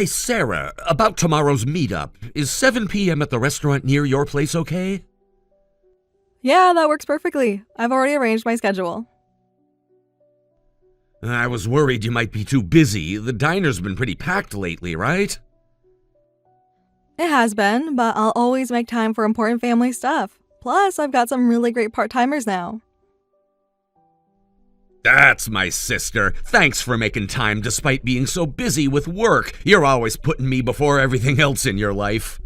Hey, Sarah, about tomorrow's meetup. Is 7 p.m. at the restaurant near your place okay? Yeah, that works perfectly. I've already arranged my schedule. I was worried you might be too busy. The diner's been pretty packed lately, right? It has been, but I'll always make time for important family stuff. Plus, I've got some really great part-timers now. That's my sister. Thanks for making time despite being so busy with work. You're always putting me before everything else in your life.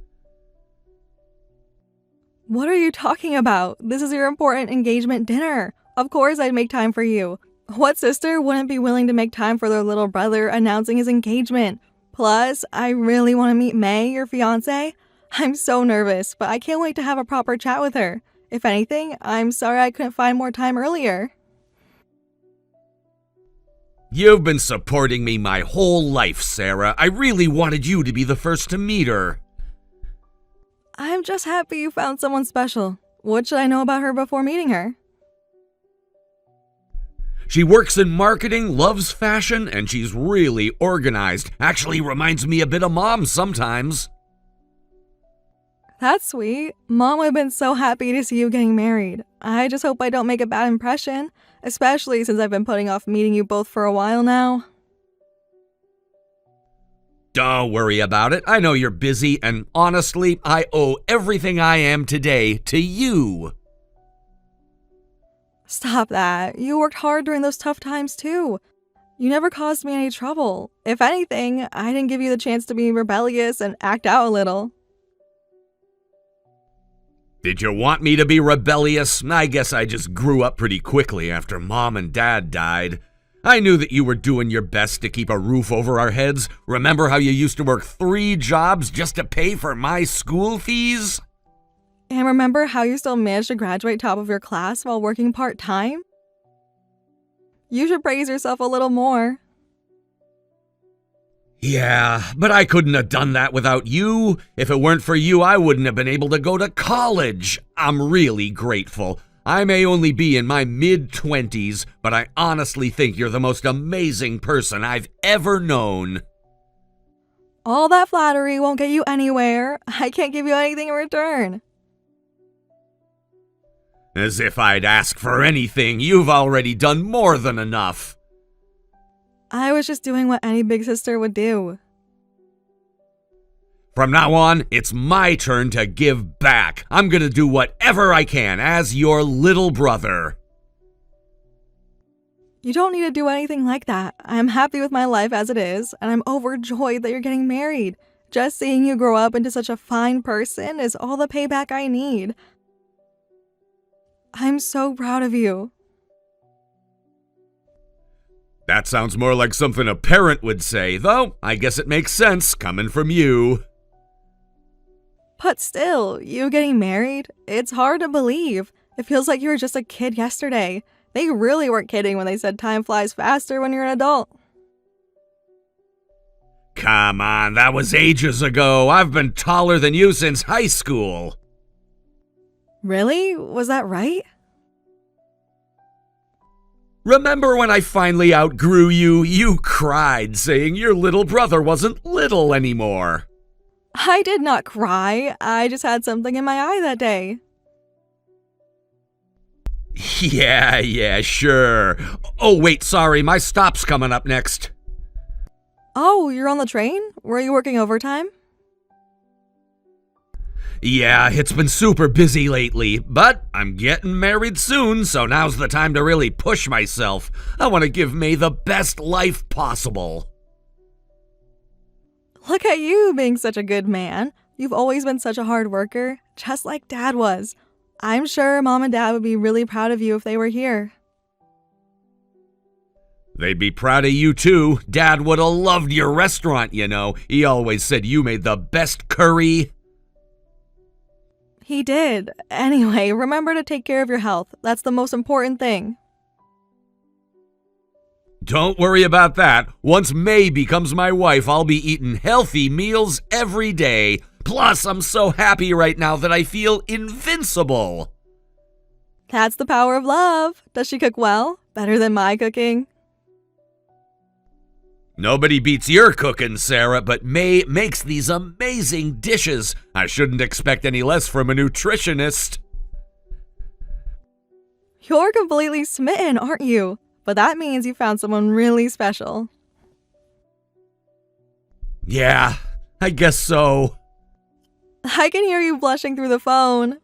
What are you talking about? This is your important engagement dinner. Of course I'd make time for you. What sister wouldn't be willing to make time for their little brother announcing his engagement? Plus, I really want to meet May, your fiancée. I'm so nervous, but I can't wait to have a proper chat with her. If anything, I'm sorry I couldn't find more time earlier. You've been supporting me my whole life, Sarah. I really wanted you to be the first to meet her. I'm just happy you found someone special. What should I know about her before meeting her? She works in marketing, loves fashion, and she's really organized. Actually reminds me a bit of Mom sometimes. That's sweet. Mom would have been so happy to see you getting married. I just hope I don't make a bad impression, especially since I've been putting off meeting you both for a while now. Don't worry about it. I know you're busy, and honestly, I owe everything I am today to you. Stop that. You worked hard during those tough times too. You never caused me any trouble. If anything, I didn't give you the chance to be rebellious and act out a little. Did you want me to be rebellious? I guess I just grew up pretty quickly after Mom and Dad died. I knew that you were doing your best to keep a roof over our heads. Remember how you used to work 3 jobs just to pay for my school fees? And remember how you still managed to graduate top of your class while working part-time? You should praise yourself a little more. Yeah, but I couldn't have done that without you. If it weren't for you, I wouldn't have been able to go to college. I'm really grateful. I may only be in my mid-20s, but I honestly think you're the most amazing person I've ever known. All that flattery won't get you anywhere. I can't give you anything in return. As if I'd ask for anything. You've already done more than enough. I was just doing what any big sister would do. From now on, it's my turn to give back. I'm gonna do whatever I can as your little brother. You don't need to do anything like that. I'm happy with my life as it is, and I'm overjoyed that you're getting married. Just seeing you grow up into such a fine person is all the payback I need. I'm so proud of you. That sounds more like something a parent would say, though I guess it makes sense coming from you. But still, you getting married? It's hard to believe. It feels like you were just a kid yesterday. They really weren't kidding when they said time flies faster when you're an adult. Come on, that was ages ago. I've been taller than you since high school. Really? Was that right? Remember when I finally outgrew you? You cried, saying your little brother wasn't little anymore. I did not cry. I just had something in my eye that day. Yeah, sure. Oh, wait, sorry, my stop's coming up next. Oh, you're on the train? Were you working overtime? Yeah, it's been super busy lately, but I'm getting married soon, so now's the time to really push myself. I want to give May the best life possible. Look at you being such a good man. You've always been such a hard worker, just like Dad was. I'm sure Mom and Dad would be really proud of you if they were here. They'd be proud of you too. Dad would have loved your restaurant, you know. He always said you made the best curry. He did. Anyway, remember to take care of your health. That's the most important thing. Don't worry about that. Once May becomes my wife, I'll be eating healthy meals every day. Plus, I'm so happy right now that I feel invincible. That's the power of love. Does she cook well? Better than my cooking? Nobody beats your cooking, Sarah, but May makes these amazing dishes. I shouldn't expect any less from a nutritionist. You're completely smitten, aren't you? But that means you found someone really special. Yeah, I guess so. I can hear you blushing through the phone.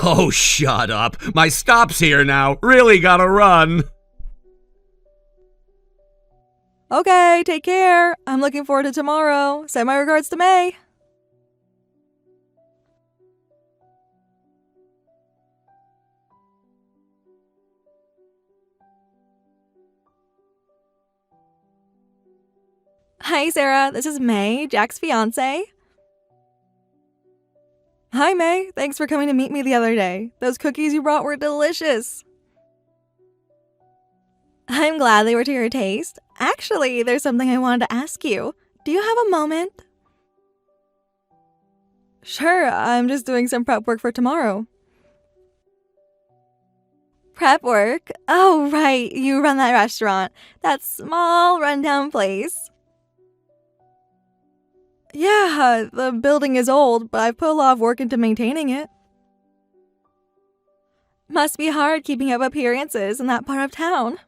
Oh, shut up. My stop's here now. Really gotta run. Okay, take care. I'm looking forward to tomorrow. Send my regards to May. Hi, Sarah. This is May, Jack's fiancee. Hi, May. Thanks for coming to meet me the other day. Those cookies you brought were delicious. I'm glad they were to your taste. Actually, there's something I wanted to ask you. Do you have a moment? Sure, I'm just doing some prep work for tomorrow. Prep work? Oh, right. You run that restaurant. That small, rundown place. Yeah, the building is old, but I've put a lot of work into maintaining it. Must be hard keeping up appearances in that part of town.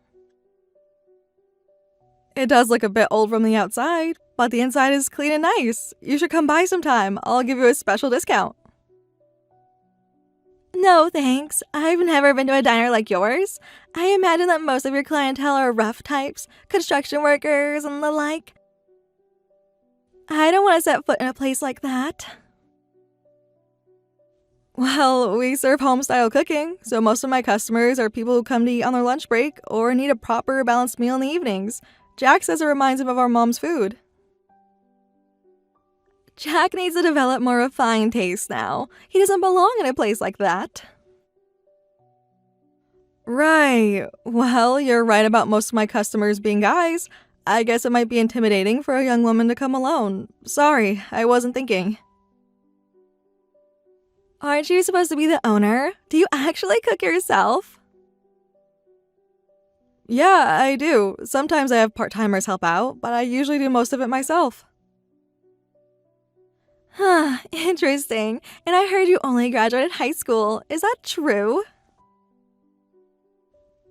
It does look a bit old from the outside, but the inside is clean and nice. You should come by sometime. I'll give you a special discount. No, thanks. I've never been to a diner like yours. I imagine that most of your clientele are rough types, construction workers, and the like. I don't want to set foot in a place like that. Well, we serve home-style cooking, so most of my customers are people who come to eat on their lunch break or need a proper balanced meal in the evenings. Jack says it reminds him of our mom's food. Jack needs to develop more refined taste now. He doesn't belong in a place like that. Right. Well, you're right about most of my customers being guys. I guess it might be intimidating for a young woman to come alone. Sorry, I wasn't thinking. Aren't you supposed to be the owner? Do you actually cook yourself? Yeah, I do. Sometimes I have part-timers help out, but I usually do most of it myself. Huh, interesting. And I heard you only graduated high school. Is that true?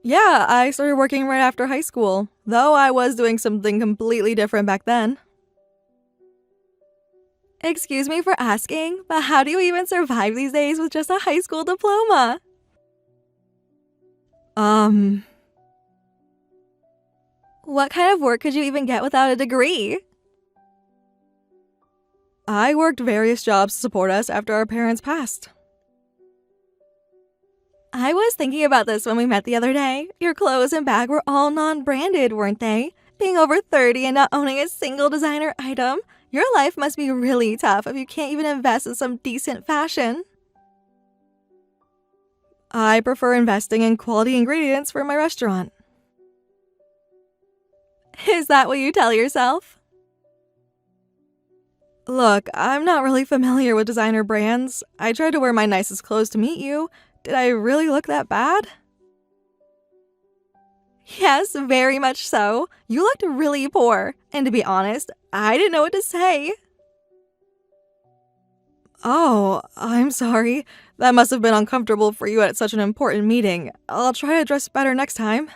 Yeah, I started working right after high school, though I was doing something completely different back then. Excuse me for asking, but how do you even survive these days with just a high school diploma? What kind of work could you even get without a degree? I worked various jobs to support us after our parents passed. I was thinking about this when we met the other day. Your clothes and bag were all non-branded, weren't they? Being over 30 and not owning a single designer item, your life must be really tough if you can't even invest in some decent fashion. I prefer investing in quality ingredients for my restaurant. Is that what you tell yourself? Look, I'm not really familiar with designer brands. I tried to wear my nicest clothes to meet you. Did I really look that bad? Yes, very much so. You looked really poor. And to be honest, I didn't know what to say. Oh, I'm sorry. That must have been uncomfortable for you at such an important meeting. I'll try to dress better next time.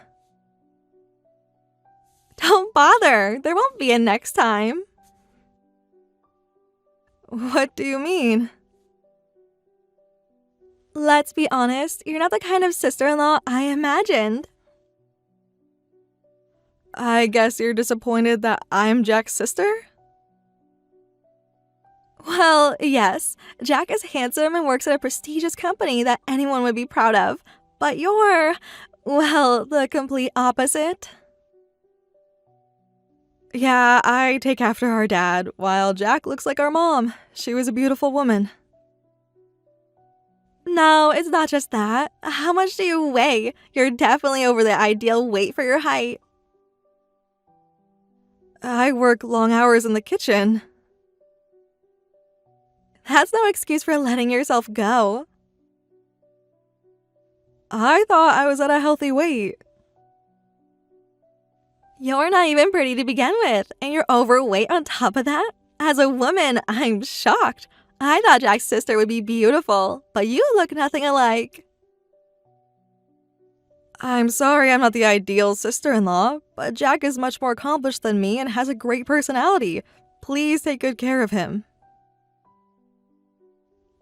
Don't bother. There won't be a next time. What do you mean? Let's be honest, you're not the kind of sister-in-law I imagined. I guess you're disappointed that I'm Jack's sister? Well, yes. Jack is handsome and works at a prestigious company that anyone would be proud of. But you're, well, the complete opposite. Yeah, I take after our dad, while Jack looks like our mom. She was a beautiful woman. No, it's not just that. How much do you weigh? You're definitely over the ideal weight for your height. I work long hours in the kitchen. That's no excuse for letting yourself go. I thought I was at a healthy weight. You're not even pretty to begin with, and you're overweight on top of that? As a woman, I'm shocked. I thought Jack's sister would be beautiful, but you look nothing alike. I'm sorry I'm not the ideal sister-in-law, but Jack is much more accomplished than me and has a great personality. Please take good care of him.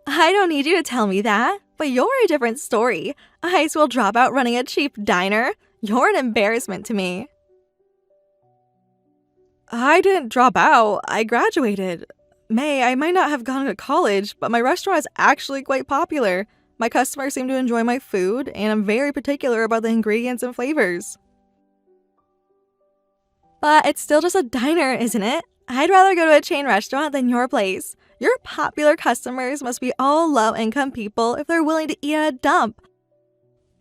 I don't need you to tell me that, but you're a different story. A high school dropout running a cheap diner. You're an embarrassment to me. I didn't drop out. I graduated. May, I might not have gone to college, but my restaurant is actually quite popular. My customers seem to enjoy my food, and I'm very particular about the ingredients and flavors. But it's still just a diner, isn't it? I'd rather go to a chain restaurant than your place. Your popular customers must be all low-income people if they're willing to eat at a dump.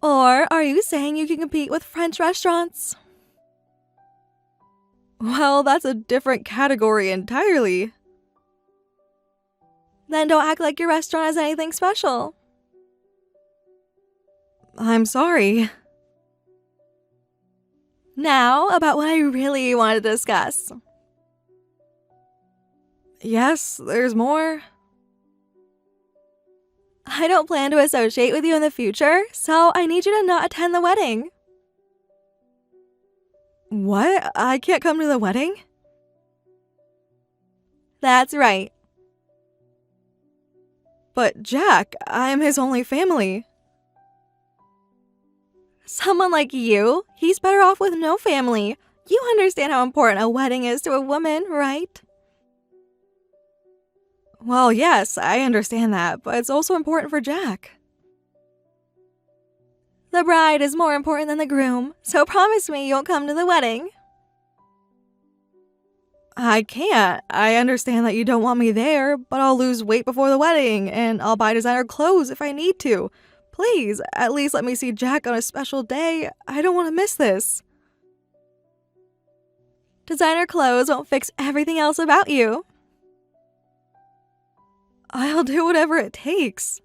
Or are you saying you can compete with French restaurants? Well, that's a different category entirely. Then don't act like your restaurant has anything special. I'm sorry. Now, about what I really want to discuss. Yes, there's more. I don't plan to associate with you in the future, so I need you to not attend the wedding. What? I can't come to the wedding? That's right. But Jack, I'm his only family. Someone like you, he's better off with no family. You understand how important a wedding is to a woman, right? Well, yes, I understand that, but it's also important for Jack. The bride is more important than the groom, so promise me you'll come to the wedding. I can't. I understand that you don't want me there, but I'll lose weight before the wedding, and I'll buy designer clothes if I need to. Please, at least let me see Jack on a special day. I don't want to miss this. Designer clothes won't fix everything else about you. I'll do whatever it takes.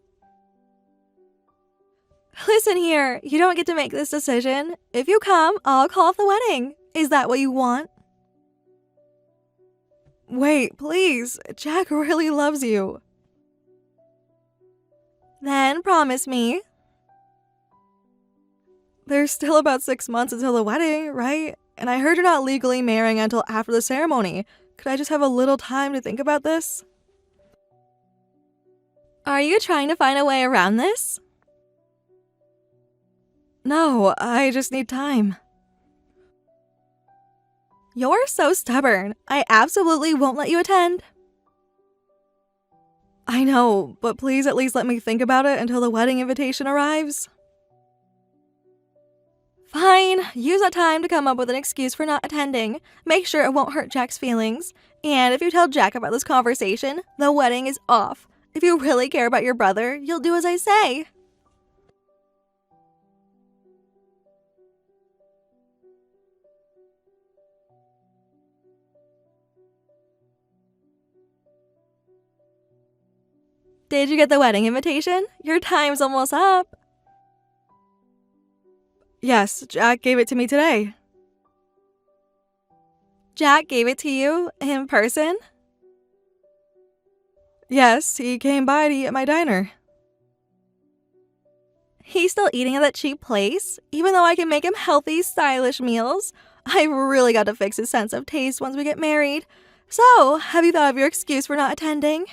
Listen here, you don't get to make this decision. If you come, I'll call off the wedding. Is that what you want? Wait, please. Jack really loves you. Then promise me. There's still about 6 months until the wedding, right? And I heard you're not legally marrying until after the ceremony. Could I just have a little time to think about this? Are you trying to find a way around this? No, I just need time. You're so stubborn. I absolutely won't let you attend. I know, but please at least let me think about it until the wedding invitation arrives. Fine, use that time to come up with an excuse for not attending. Make sure it won't hurt Jack's feelings. And if you tell Jack about this conversation, the wedding is off. If you really care about your brother, you'll do as I say. Did you get the wedding invitation? Your time's almost up. Yes, Jack gave it to me today. Jack gave it to you in person? Yes, he came by to eat at my diner. He's still eating at that cheap place, even though I can make him healthy, stylish meals. I've really got to fix his sense of taste once we get married. So, have you thought of your excuse for not attending?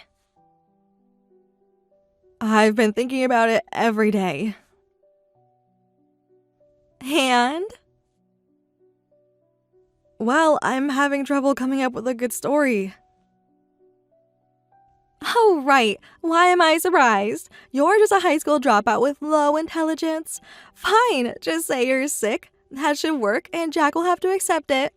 I've been thinking about it every day. And? Well, I'm having trouble coming up with a good story. Oh, right. Why am I surprised? You're just a high school dropout with low intelligence. Fine, just say you're sick. That should work, and Jack will have to accept it.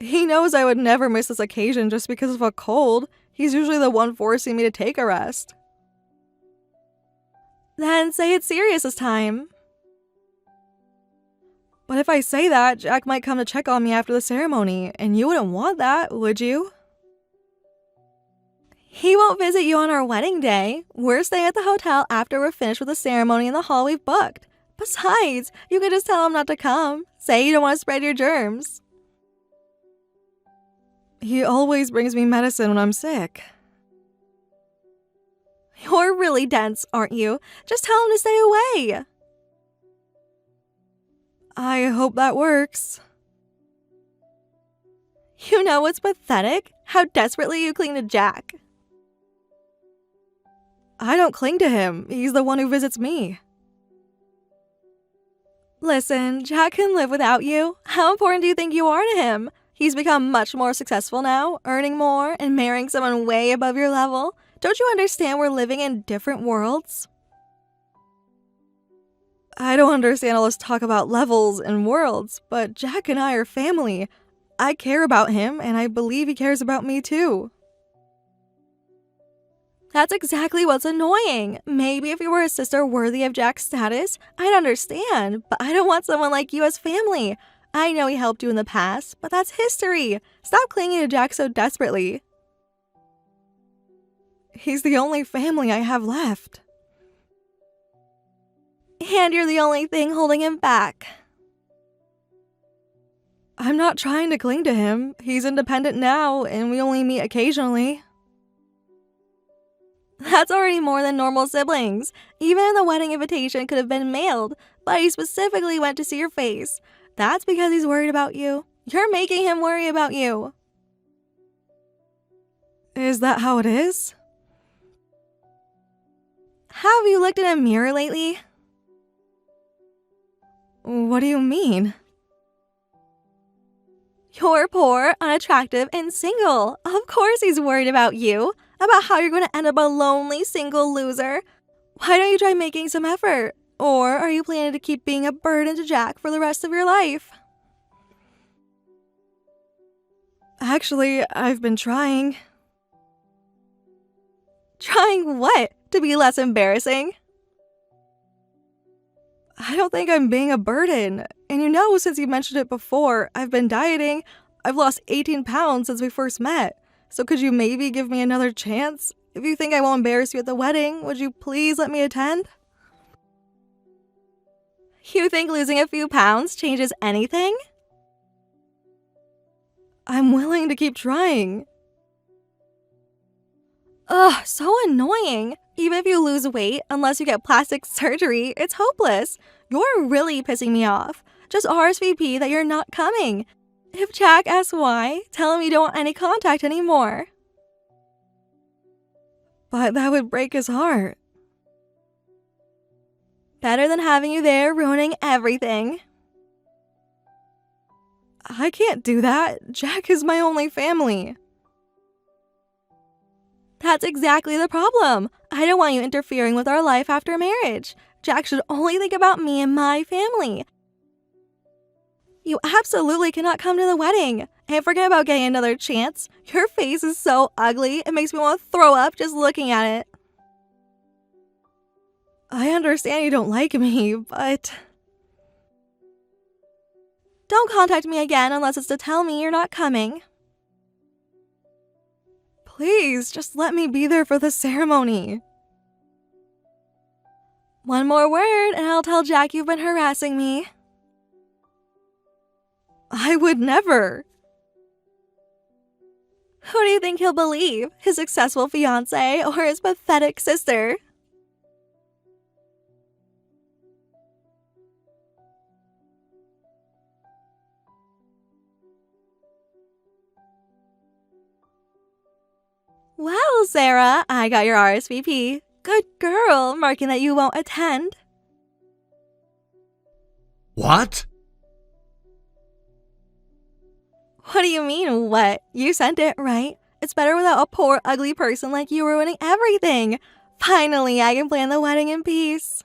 He knows I would never miss this occasion just because of a cold. He's usually the one forcing me to take a rest. Then say it's serious this time. But if I say that, Jack might come to check on me after the ceremony, and you wouldn't want that, would you? He won't visit you on our wedding day. We're staying at the hotel after we're finished with the ceremony in the hall we've booked. Besides, you could just tell him not to come. Say you don't want to spread your germs. He always brings me medicine when I'm sick. You're really dense, aren't you? Just tell him to stay away. I hope that works. You know what's pathetic? How desperately you cling to Jack. I don't cling to him. He's the one who visits me. Listen, Jack can live without you. How important do you think you are to him? He's become much more successful now, earning more, and marrying someone way above your level. Don't you understand we're living in different worlds? I don't understand all this talk about levels and worlds, but Jack and I are family. I care about him, and I believe he cares about me too. That's exactly what's annoying. Maybe if you were a sister worthy of Jack's status, I'd understand, but I don't want someone like you as family. I know he helped you in the past, but that's history. Stop clinging to Jack so desperately. He's the only family I have left. And you're the only thing holding him back. I'm not trying to cling to him. He's independent now, and we only meet occasionally. That's already more than normal siblings. Even the wedding invitation could have been mailed, but he specifically went to see your face. That's because he's worried about you. You're making him worry about you. Is that how it is? Have you looked in a mirror lately? What do you mean? You're poor, unattractive, and single. Of course he's worried about you. About how you're going to end up a lonely, single loser. Why don't you try making some effort? Or are you planning to keep being a burden to Jack for the rest of your life? Actually, I've been trying. Trying what? To be less embarrassing? I don't think I'm being a burden. And you know, since you mentioned it before, I've been dieting. I've lost 18 pounds since we first met. So could you maybe give me another chance? If you think I won't embarrass you at the wedding, would you please let me attend? You think losing a few pounds changes anything? I'm willing to keep trying. Ugh, so annoying. Even if you lose weight, unless you get plastic surgery, it's hopeless. You're really pissing me off. Just RSVP that you're not coming. If Jack asks why, tell him you don't want any contact anymore. But that would break his heart. Better than having you there ruining everything. I can't do that. Jack is my only family. That's exactly the problem. I don't want you interfering with our life after marriage. Jack should only think about me and my family. You absolutely cannot come to the wedding. And forget about getting another chance. Your face is so ugly, it makes me want to throw up just looking at it. I understand you don't like me, but... Don't contact me again unless it's to tell me you're not coming. Please, just let me be there for the ceremony. One more word and I'll tell Jack you've been harassing me. I would never. Who do you think he'll believe? His successful fiancé or his pathetic sister? Well, Sarah, I got your RSVP. Good girl, marking that you won't attend. What? What do you mean, what? You sent it, right? It's better without a poor, ugly person like you ruining everything. Finally, I can plan the wedding in peace.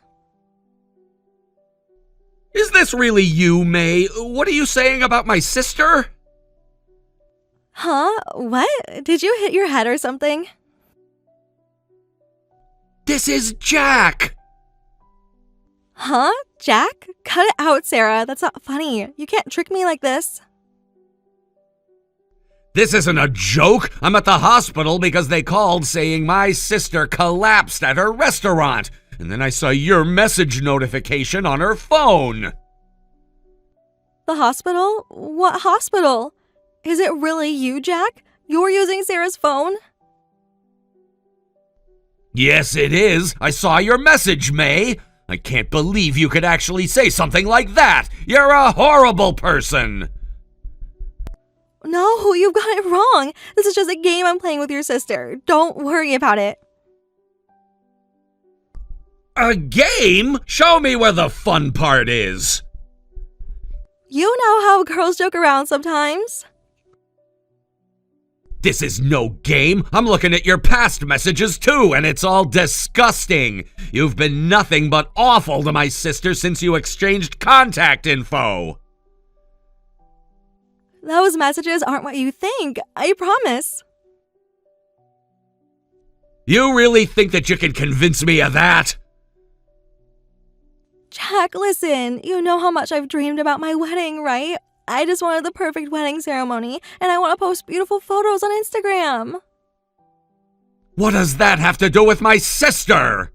Is this really you, May? What are you saying about my sister? Huh? What? Did you hit your head or something? This is Jack! Huh? Jack? Cut it out, Sarah. That's not funny. You can't trick me like this. This isn't a joke. I'm at the hospital because they called saying my sister collapsed at her restaurant. and then I saw your message notification on her phone. The hospital? What hospital? Is it really you, Jack? You're using Sarah's phone? Yes, it is. I saw your message, May. I can't believe you could actually say something like that. You're a horrible person. No, you've got it wrong. This is just a game I'm playing with your sister. Don't worry about it. A game? Show me where the fun part is. You know how girls joke around sometimes. This is no game. I'm looking at your past messages too, and it's all disgusting. You've been nothing but awful to my sister since you exchanged contact info. Those messages aren't what you think, I promise. You really think that you can convince me of that? Jack, listen, you know how much I've dreamed about my wedding, right? I just wanted the perfect wedding ceremony, and I want to post beautiful photos on Instagram. What does that have to do with my sister?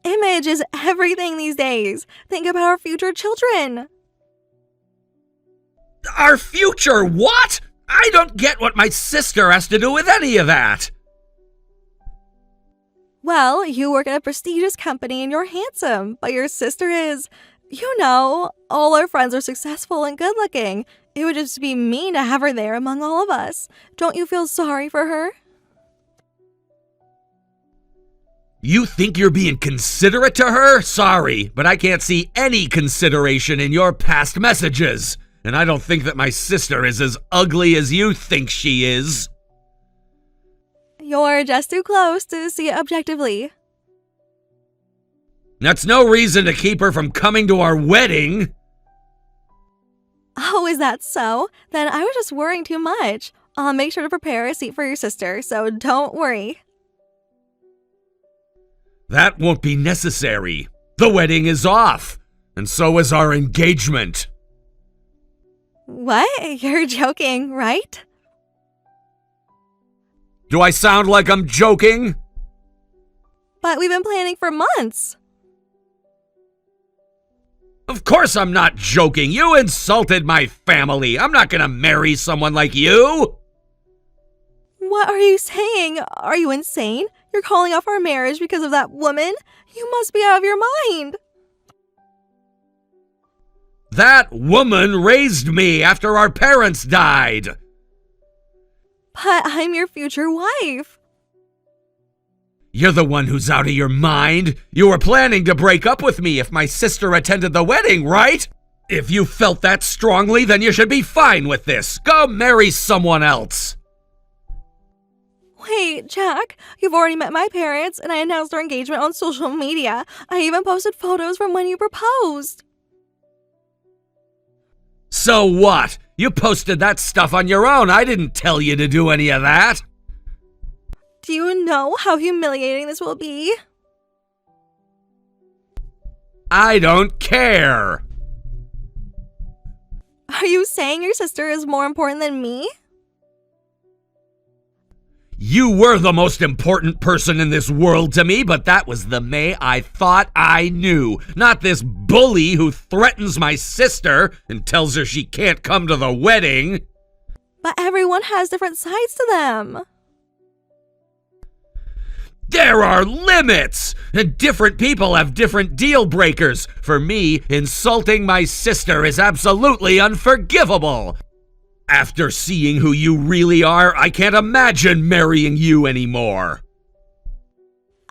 Image is everything these days. Think about our future children. Our future what? I don't get what my sister has to do with any of that. Well, you work at a prestigious company and you're handsome, but your sister is, you know, all our friends are successful and good looking. It would just be mean to have her there among all of us. Don't you feel sorry for her? You think you're being considerate to her? Sorry, but I can't see any consideration in your past messages. And I don't think that my sister is as ugly as you think she is. You're just too close to see it objectively. That's no reason to keep her from coming to our wedding. Oh, is that so? Then I was just worrying too much. I'll make sure to prepare a seat for your sister, so don't worry. That won't be necessary. The wedding is off, and so is our engagement. What? You're joking, right? Do I sound like I'm joking? But we've been planning for months. Of course I'm not joking. You insulted my family. I'm not gonna marry someone like you. What are you saying? Are you insane? You're calling off our marriage because of that woman? You must be out of your mind. That woman raised me after our parents died. But I'm your future wife. You're the one who's out of your mind. You were planning to break up with me if my sister attended the wedding, right? If you felt that strongly, then you should be fine with this. Go marry someone else. Wait, Jack, you've already met my parents and I announced our engagement on social media. I even posted photos from when you proposed. So what? You posted that stuff on your own. I didn't tell you to do any of that. Do you know how humiliating this will be? I don't care. Are you saying your sister is more important than me? You were the most important person in this world to me, but that was the May I thought I knew. Not this bully who threatens my sister and tells her she can't come to the wedding. But everyone has different sides to them. There are limits! And different people have different deal breakers. For me, insulting my sister is absolutely unforgivable. After seeing who you really are, I can't imagine marrying you anymore.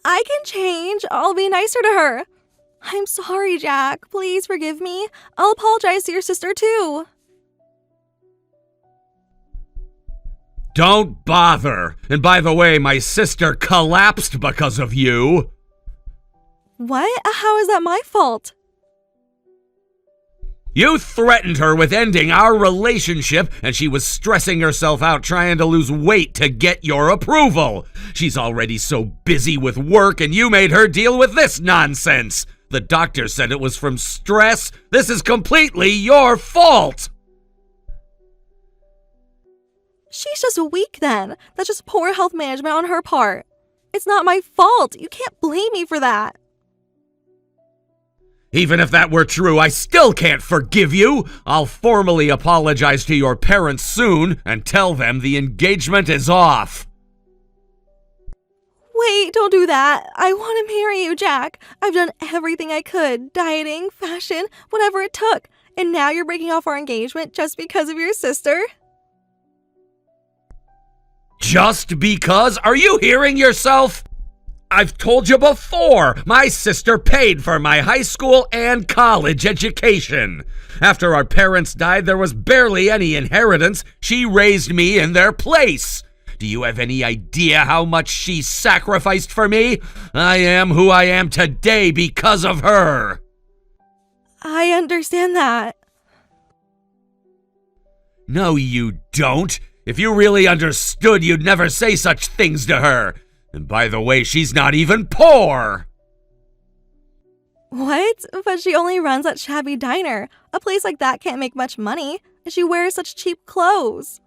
I can change. I'll be nicer to her. I'm sorry, Jack. Please forgive me. I'll apologize to your sister too. Don't bother. And by the way, my sister collapsed because of you. What? How is that my fault? You threatened her with ending our relationship, and she was stressing herself out trying to lose weight to get your approval. She's already so busy with work, and you made her deal with this nonsense. The doctor said it was from stress. This is completely your fault. She's just weak then. That's just poor health management on her part. It's not my fault. You can't blame me for that. Even if that were true, I still can't forgive you. I'll formally apologize to your parents soon and tell them the engagement is off. Wait, don't do that. I want to marry you, Jack. I've done everything I could. Dieting, fashion, whatever it took. And now you're breaking off our engagement just because of your sister? Just because? Are you hearing yourself? I've told you before, my sister paid for my high school and college education. After our parents died, there was barely any inheritance. She raised me in their place. Do you have any idea how much she sacrificed for me? I am who I am today because of her. I understand that. No, you don't. If you really understood, you'd never say such things to her. And by the way, she's not even poor. What? But she only runs that shabby diner. A place like that can't make much money. And she wears such cheap clothes.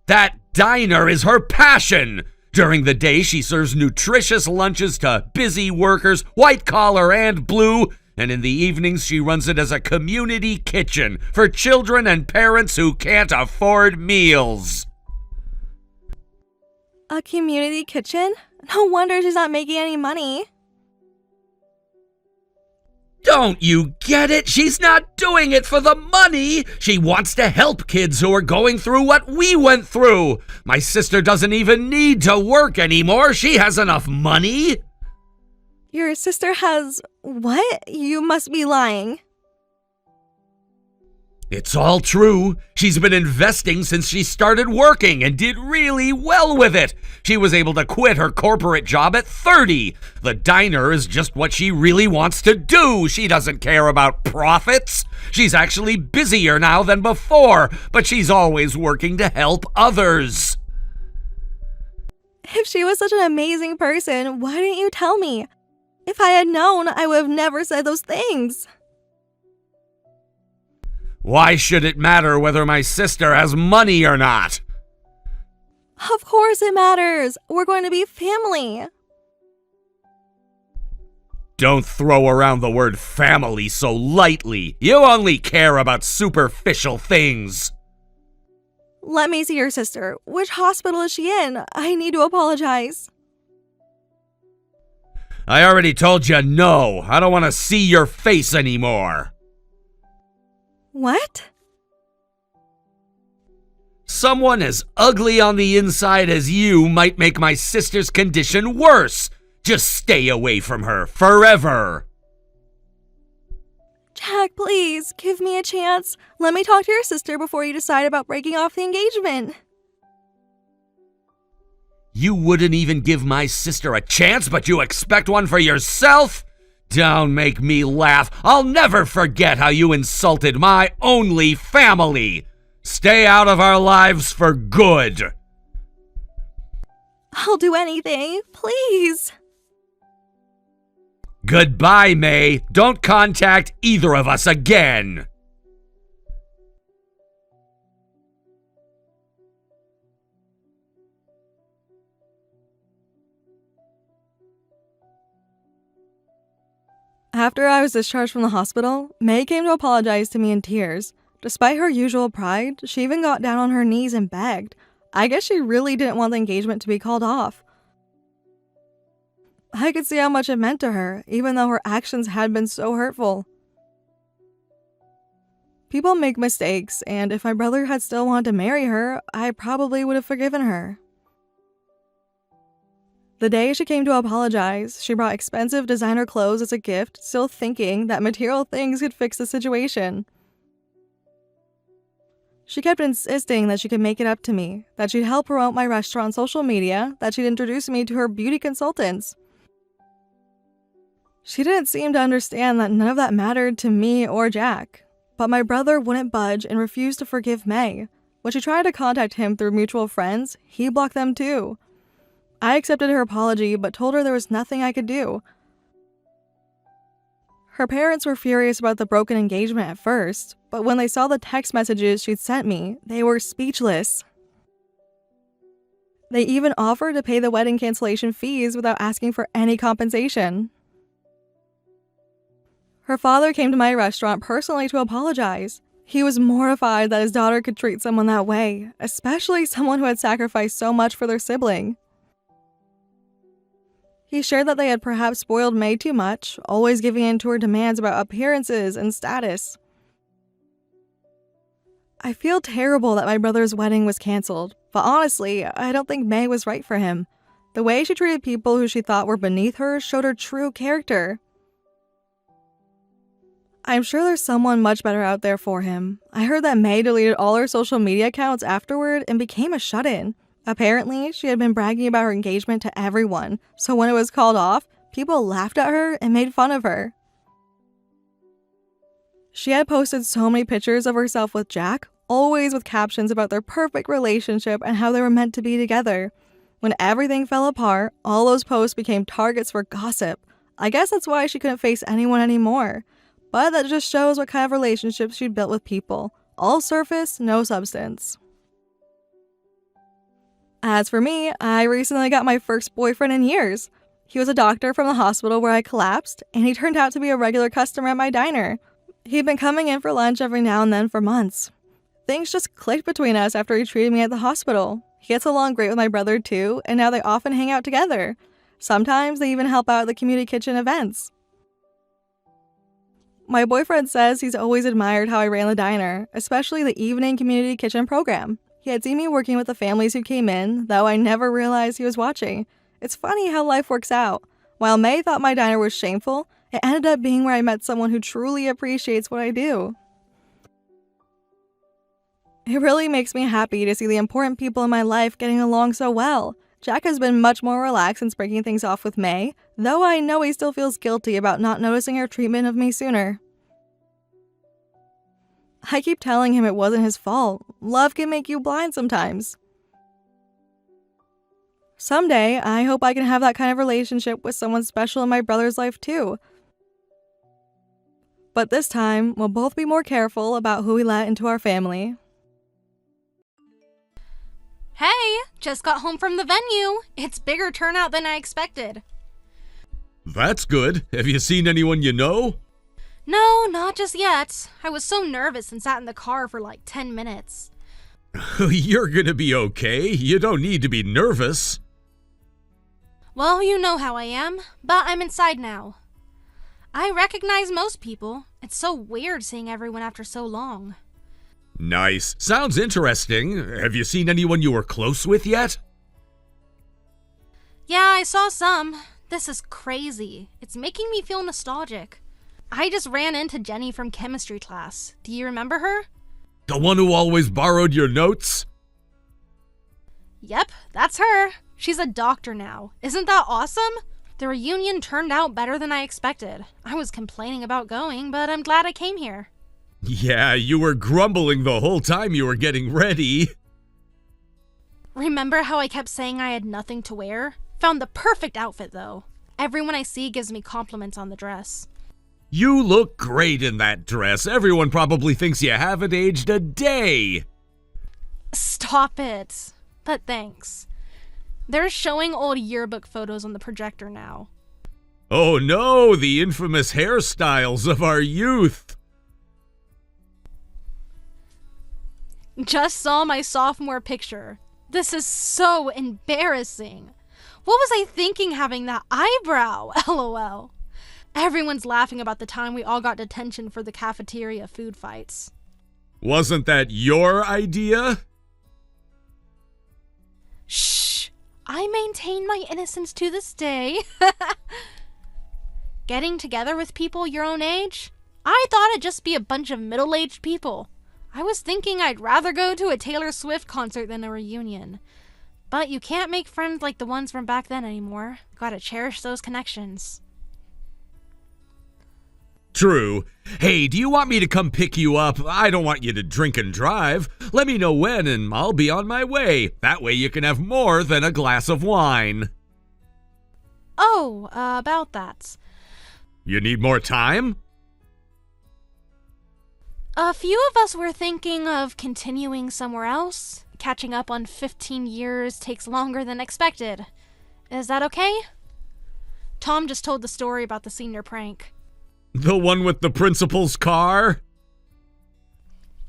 That diner is her passion. During the day, she serves nutritious lunches to busy workers, white collar and blue. And in the evenings, she runs it as a community kitchen for children and parents who can't afford meals. A community kitchen? No wonder she's not making any money. Don't you get it? She's not doing it for the money. She wants to help kids who are going through what we went through. My sister doesn't even need to work anymore. She has enough money. Your sister has what? You must be lying. It's all true. She's been investing since she started working and did really well with it. She was able to quit her corporate job at 30. The diner is just what she really wants to do. She doesn't care about profits. She's actually busier now than before, but she's always working to help others. If she was such an amazing person, why didn't you tell me? If I had known, I would have never said those things. Why should it matter whether my sister has money or not? Of course it matters. We're going to be family. Don't throw around the word family so lightly. You only care about superficial things. Let me see your sister. Which hospital is she in? I need to apologize. I already told you no. I don't want to see your face anymore. What? Someone as ugly on the inside as you might make my sister's condition worse. Just stay away from her forever. Jack, please, give me a chance. Let me talk to your sister before you decide about breaking off the engagement. You wouldn't even give my sister a chance, but you expect one for yourself? Don't make me laugh. I'll never forget how you insulted my only family. Stay out of our lives for good. I'll do anything, please. Goodbye, May. Don't contact either of us again. After I was discharged from the hospital, May came to apologize to me in tears. Despite her usual pride, she even got down on her knees and begged. I guess she really didn't want the engagement to be called off. I could see how much it meant to her, even though her actions had been so hurtful. People make mistakes, and if my brother had still wanted to marry her, I probably would have forgiven her. The day she came to apologize, she brought expensive designer clothes as a gift, still thinking that material things could fix the situation. She kept insisting that she could make it up to me, that she'd help promote my restaurant on social media, that she'd introduce me to her beauty consultants. She didn't seem to understand that none of that mattered to me or Jack. But my brother wouldn't budge and refused to forgive May. When she tried to contact him through mutual friends, he blocked them too. I accepted her apology, but told her there was nothing I could do. Her parents were furious about the broken engagement at first, but when they saw the text messages she'd sent me, they were speechless. They even offered to pay the wedding cancellation fees without asking for any compensation. Her father came to my restaurant personally to apologize. He was mortified that his daughter could treat someone that way, especially someone who had sacrificed so much for their sibling. He shared that they had perhaps spoiled May too much, always giving in to her demands about appearances and status. I feel terrible that my brother's wedding was canceled, but honestly, I don't think May was right for him. The way she treated people who she thought were beneath her showed her true character. I'm sure there's someone much better out there for him. I heard that May deleted all her social media accounts afterward and became a shut-in. Apparently, she had been bragging about her engagement to everyone, so when it was called off, people laughed at her and made fun of her. She had posted so many pictures of herself with Jack, always with captions about their perfect relationship and how they were meant to be together. When everything fell apart, all those posts became targets for gossip. I guess that's why she couldn't face anyone anymore. But that just shows what kind of relationships she'd built with people. All surface, no substance. As for me, I recently got my first boyfriend in years. He was a doctor from the hospital where I collapsed, and he turned out to be a regular customer at my diner. He'd been coming in for lunch every now and then for months. Things just clicked between us after he treated me at the hospital. He gets along great with my brother too, and now they often hang out together. Sometimes they even help out at the community kitchen events. My boyfriend says he's always admired how I ran the diner, especially the evening community kitchen program. He had seen me working with the families who came in, though I never realized he was watching. It's funny how life works out. While May thought my diner was shameful, it ended up being where I met someone who truly appreciates what I do. It really makes me happy to see the important people in my life getting along so well. Jack has been much more relaxed since breaking things off with May, though I know he still feels guilty about not noticing her treatment of me sooner. I keep telling him it wasn't his fault. Love can make you blind sometimes. Someday, I hope I can have that kind of relationship with someone special in my brother's life too. But this time, we'll both be more careful about who we let into our family. Hey, just got home from the venue. It's bigger turnout than I expected. That's good. Have you seen anyone you know? No, not just yet. I was so nervous and sat in the car for like 10 minutes. You're gonna be okay. You don't need to be nervous. Well, you know how I am, but I'm inside now. I recognize most people. It's so weird seeing everyone after so long. Nice. Sounds interesting. Have you seen anyone you were close with yet? Yeah, I saw some. This is crazy. It's making me feel nostalgic. I just ran into Jenny from chemistry class. Do you remember her? The one who always borrowed your notes? Yep, that's her. She's a doctor now. Isn't that awesome? The reunion turned out better than I expected. I was complaining about going, but I'm glad I came here. Yeah, you were grumbling the whole time you were getting ready. Remember how I kept saying I had nothing to wear? Found the perfect outfit, though. Everyone I see gives me compliments on the dress. You look great in that dress. Everyone probably thinks you haven't aged a day. Stop it. But thanks. They're showing old yearbook photos on the projector now. Oh no, the infamous hairstyles of our youth. Just saw my sophomore picture. This is so embarrassing. What was I thinking having that eyebrow? LOL. Everyone's laughing about the time we all got detention for the cafeteria food fights. Wasn't that your idea? Shh! I maintain my innocence to this day. Getting together with people your own age? I thought it'd just be a bunch of middle-aged people. I was thinking I'd rather go to a Taylor Swift concert than a reunion. But you can't make friends like the ones from back then anymore. Gotta cherish those connections. True. Hey, do you want me to come pick you up? I don't want you to drink and drive. Let me know when and I'll be on my way. That way you can have more than a glass of wine. Oh, about that. You need more time? A few of us were thinking of continuing somewhere else. catching up on 15 years takes longer than expected. Is that okay? Tom just told the story about the senior prank. The one with the principal's car?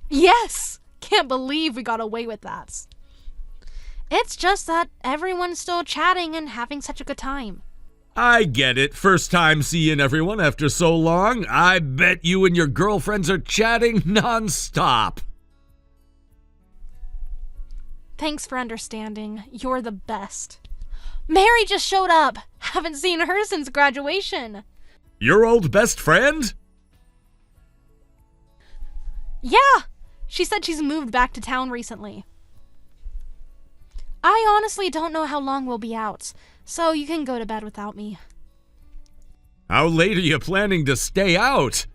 Yes! Can't believe we got away with that. It's just that everyone's still chatting and having such a good time. I get it. First time seeing everyone after so long. I bet you and your girlfriends are chatting nonstop. Thanks for understanding. You're the best. Mary just showed up. Haven't seen her since graduation. Your old best friend? Yeah! She said she's moved back to town recently. I honestly don't know how long we'll be out, so you can go to bed without me. How late are you planning to stay out?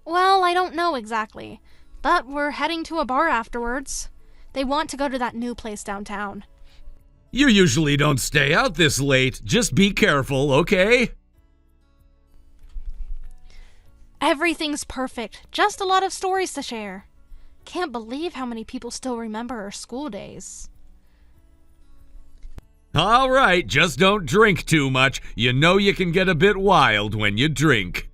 Well, I don't know exactly, but we're heading to a bar afterwards. They want to go to that new place downtown. You usually don't stay out this late. Just be careful, okay? Everything's perfect. Just a lot of stories to share. Can't believe how many people still remember our school days. All right, just don't drink too much. You know you can get a bit wild when you drink.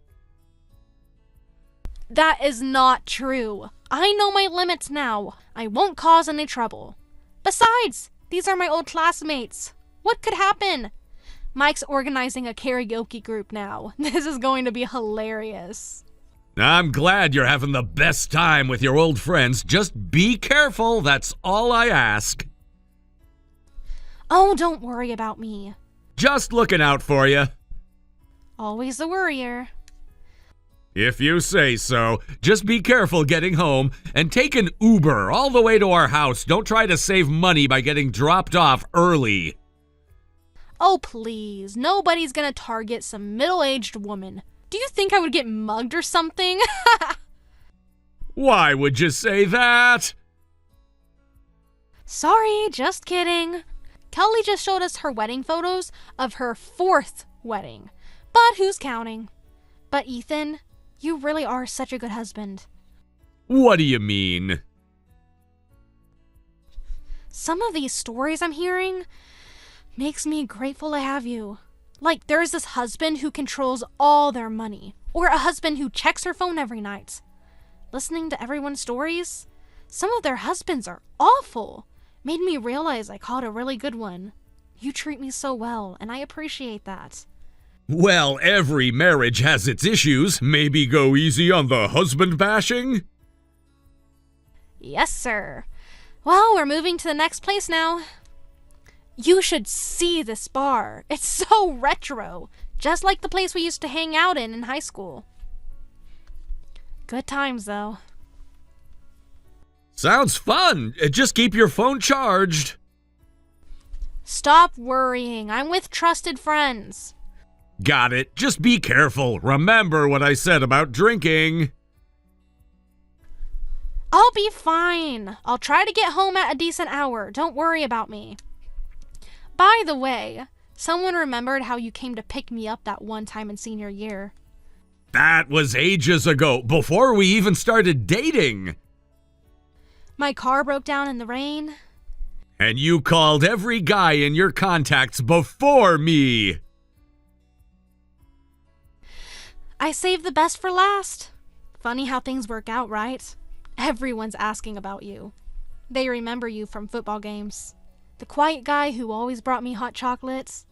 That is not true. I know my limits now. I won't cause any trouble. Besides, these are my old classmates. What could happen? Mike's organizing a karaoke group now. This is going to be hilarious. I'm glad you're having the best time with your old friends. Just be careful, that's all I ask. Oh, don't worry about me. Just looking out for you. Always a worrier. If you say so. Just be careful getting home and take an Uber all the way to our house. Don't try to save money by getting dropped off early. Oh, please. Nobody's gonna target some middle-aged woman. Do you think I would get mugged or something? Why would you say that? Sorry, just kidding. Kelly just showed us her wedding photos of her 4th wedding. But who's counting? But Ethan, you really are such a good husband. What do you mean? Some of these stories I'm hearing makes me grateful to have you. Like, there's this husband who controls all their money, or a husband who checks her phone every night. Listening to everyone's stories, some of their husbands are awful. Made me realize I caught a really good one. You treat me so well, and I appreciate that. Well, every marriage has its issues. Maybe go easy on the husband bashing? Yes, sir. Well, we're moving to the next place now. You should see this bar. It's so retro. Just like the place we used to hang out in high school. Good times, though. Sounds fun. Just keep your phone charged. Stop worrying. I'm with trusted friends. Got it. Just be careful. Remember what I said about drinking. I'll be fine. I'll try to get home at a decent hour. Don't worry about me. By the way, someone remembered how you came to pick me up that one time in senior year. That was ages ago, before we even started dating. My car broke down in the rain. And you called every guy in your contacts before me. I saved the best for last. Funny how things work out, right? Everyone's asking about you. They remember you from football games. The quiet guy who always brought me hot chocolates.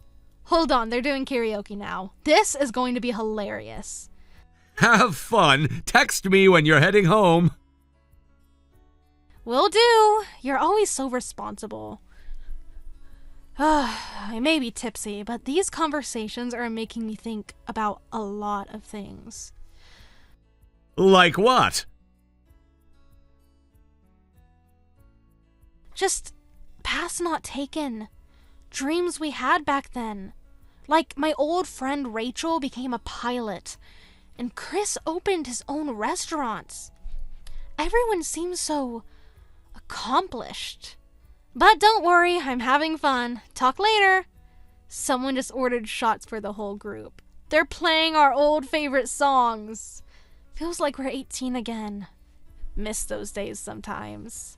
Hold on, they're doing karaoke now. This is going to be hilarious. Have fun. Text me when you're heading home. Will do. You're always so responsible. I may be tipsy, but these conversations are making me think about a lot of things. Like what? Just paths not taken. Dreams we had back then. Like my old friend Rachel became a pilot, and Chris opened his own restaurants. Everyone seems so accomplished. But don't worry, I'm having fun. Talk later. Someone just ordered shots for the whole group. They're playing our old favorite songs. Feels like we're 18 again. Miss those days sometimes.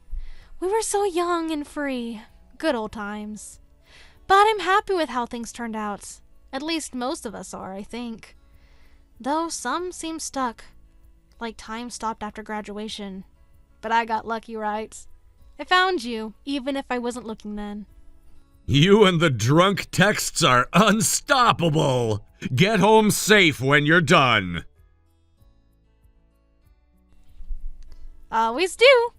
We were so young and free. Good old times. But I'm happy with how things turned out. At least most of us are, I think. Though some seem stuck. Like time stopped after graduation. But I got lucky, right? I found you, even if I wasn't looking then. You and the drunk texts are unstoppable. Get home safe when you're done. Always do.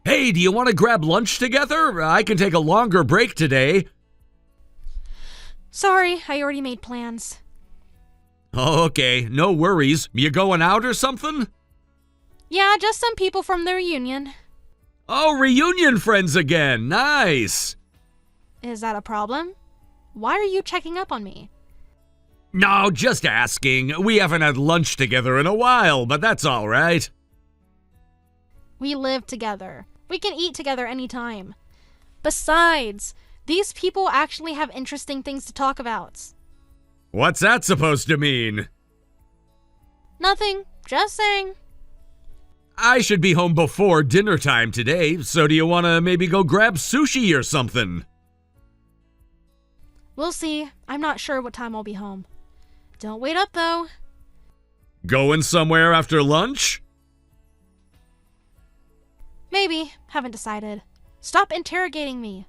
Hey, do you want to grab lunch together? I can take a longer break today. Sorry, I already made plans. Okay, no worries. You going out or something? Yeah, just some people from the reunion. Oh, reunion friends again. Nice. Is that a problem? Why are you checking up on me? No, just asking. We haven't had lunch together in a while, but that's all right. We live together. We can eat together anytime. Besides, these people actually have interesting things to talk about. What's that supposed to mean? Nothing. Just saying. I should be home before dinner time today, so do you want to maybe go grab sushi or something? We'll see. I'm not sure what time I'll be home. Don't wait up, though. Going somewhere after lunch? Maybe. Haven't decided. Stop interrogating me.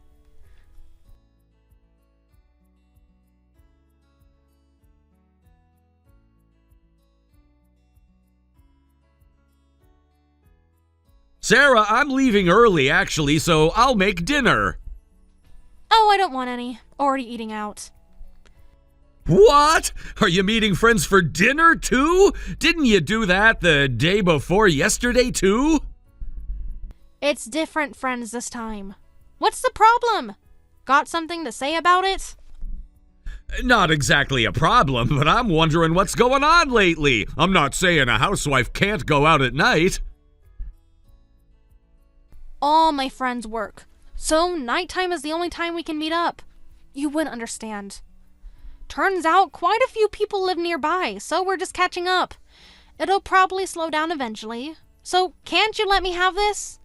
Sarah, I'm leaving early actually, so I'll make dinner. Oh, I don't want any. Already eating out. What? Are you meeting friends for dinner too? Didn't you do that the day before yesterday too? It's different friends this time. What's the problem? Got something to say about it? Not exactly a problem, but I'm wondering what's going on lately. I'm not saying a housewife can't go out at night. All my friends work, so nighttime is the only time we can meet up. You wouldn't understand. Turns out quite a few people live nearby, so we're just catching up. It'll probably slow down eventually. So can't you let me have this?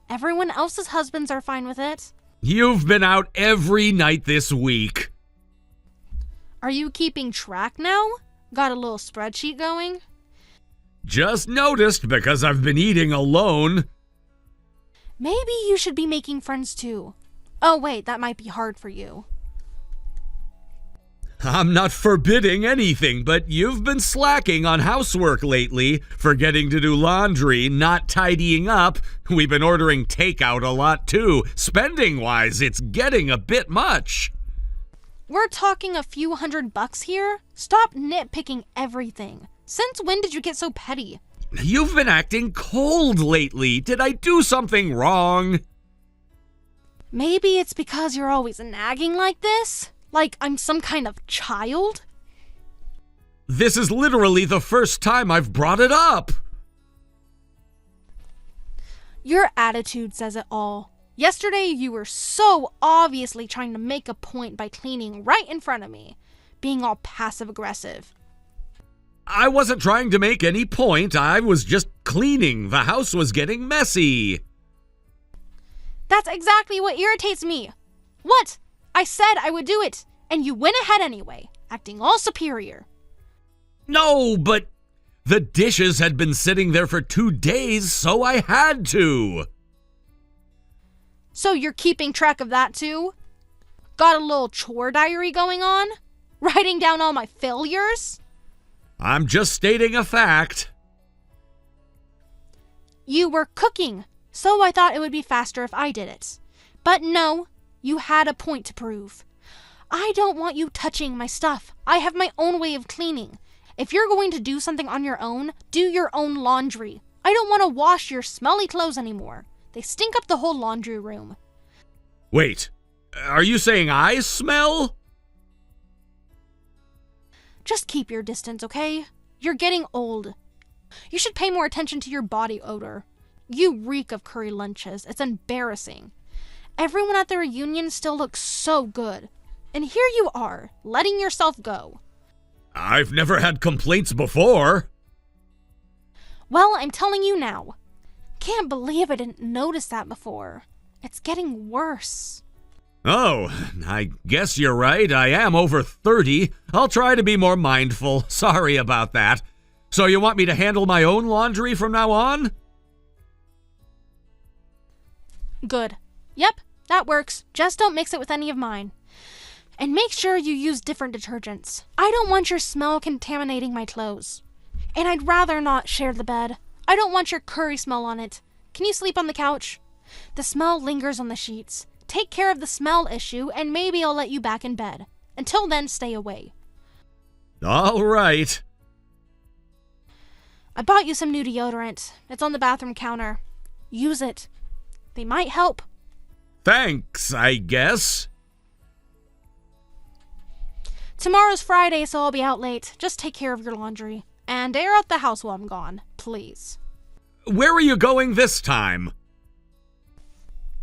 Everyone else's husbands are fine with it. You've been out every night this week. Are you keeping track now? Got a little spreadsheet going? Just noticed because I've been eating alone. Maybe you should be making friends too. Oh wait, that might be hard for you. I'm not forbidding anything, but you've been slacking on housework lately, forgetting to do laundry, not tidying up. We've been ordering takeout a lot too. Spending-wise, it's getting a bit much. We're talking a few $100 here. Stop nitpicking everything. Since when did you get so petty? You've been acting cold lately. Did I do something wrong? Maybe it's because you're always nagging like this? Like I'm some kind of child? This is literally the first time I've brought it up. Your attitude says it all. Yesterday you were so obviously trying to make a point by cleaning right in front of me, being all passive-aggressive. I wasn't trying to make any point. I was just cleaning. The house was getting messy. That's exactly what irritates me. What? I said I would do it, and you went ahead anyway, acting all superior. No, but the dishes had been sitting there for 2 days, so I had to. So you're keeping track of that too? Got a little chore diary going on? Writing down all my failures? I'm just stating a fact. You were cooking, so I thought it would be faster if I did it. But no, you had a point to prove. I don't want you touching my stuff. I have my own way of cleaning. If you're going to do something on your own, do your own laundry. I don't want to wash your smelly clothes anymore. They stink up the whole laundry room. Wait, are you saying I smell? Just keep your distance, okay? You're getting old. You should pay more attention to your body odor. You reek of curry lunches. It's embarrassing. Everyone at the reunion still looks so good. And here you are, letting yourself go. I've never had complaints before. Well, I'm telling you now. Can't believe I didn't notice that before. It's getting worse. Oh, I guess you're right. I am over 30. I'll try to be more mindful. Sorry about that. So you want me to handle my own laundry from now on? Good. Yep, that works. Just don't mix it with any of mine. And make sure you use different detergents. I don't want your smell contaminating my clothes. And I'd rather not share the bed. I don't want your curry smell on it. Can you sleep on the couch? The smell lingers on the sheets. Take care of the smell issue, and maybe I'll let you back in bed. Until then, stay away. All right. I bought you some new deodorant. It's on the bathroom counter. Use it. They might help. Thanks, I guess. Tomorrow's Friday, so I'll be out late. Just take care of your laundry. And air out the house while I'm gone, please. Where are you going this time?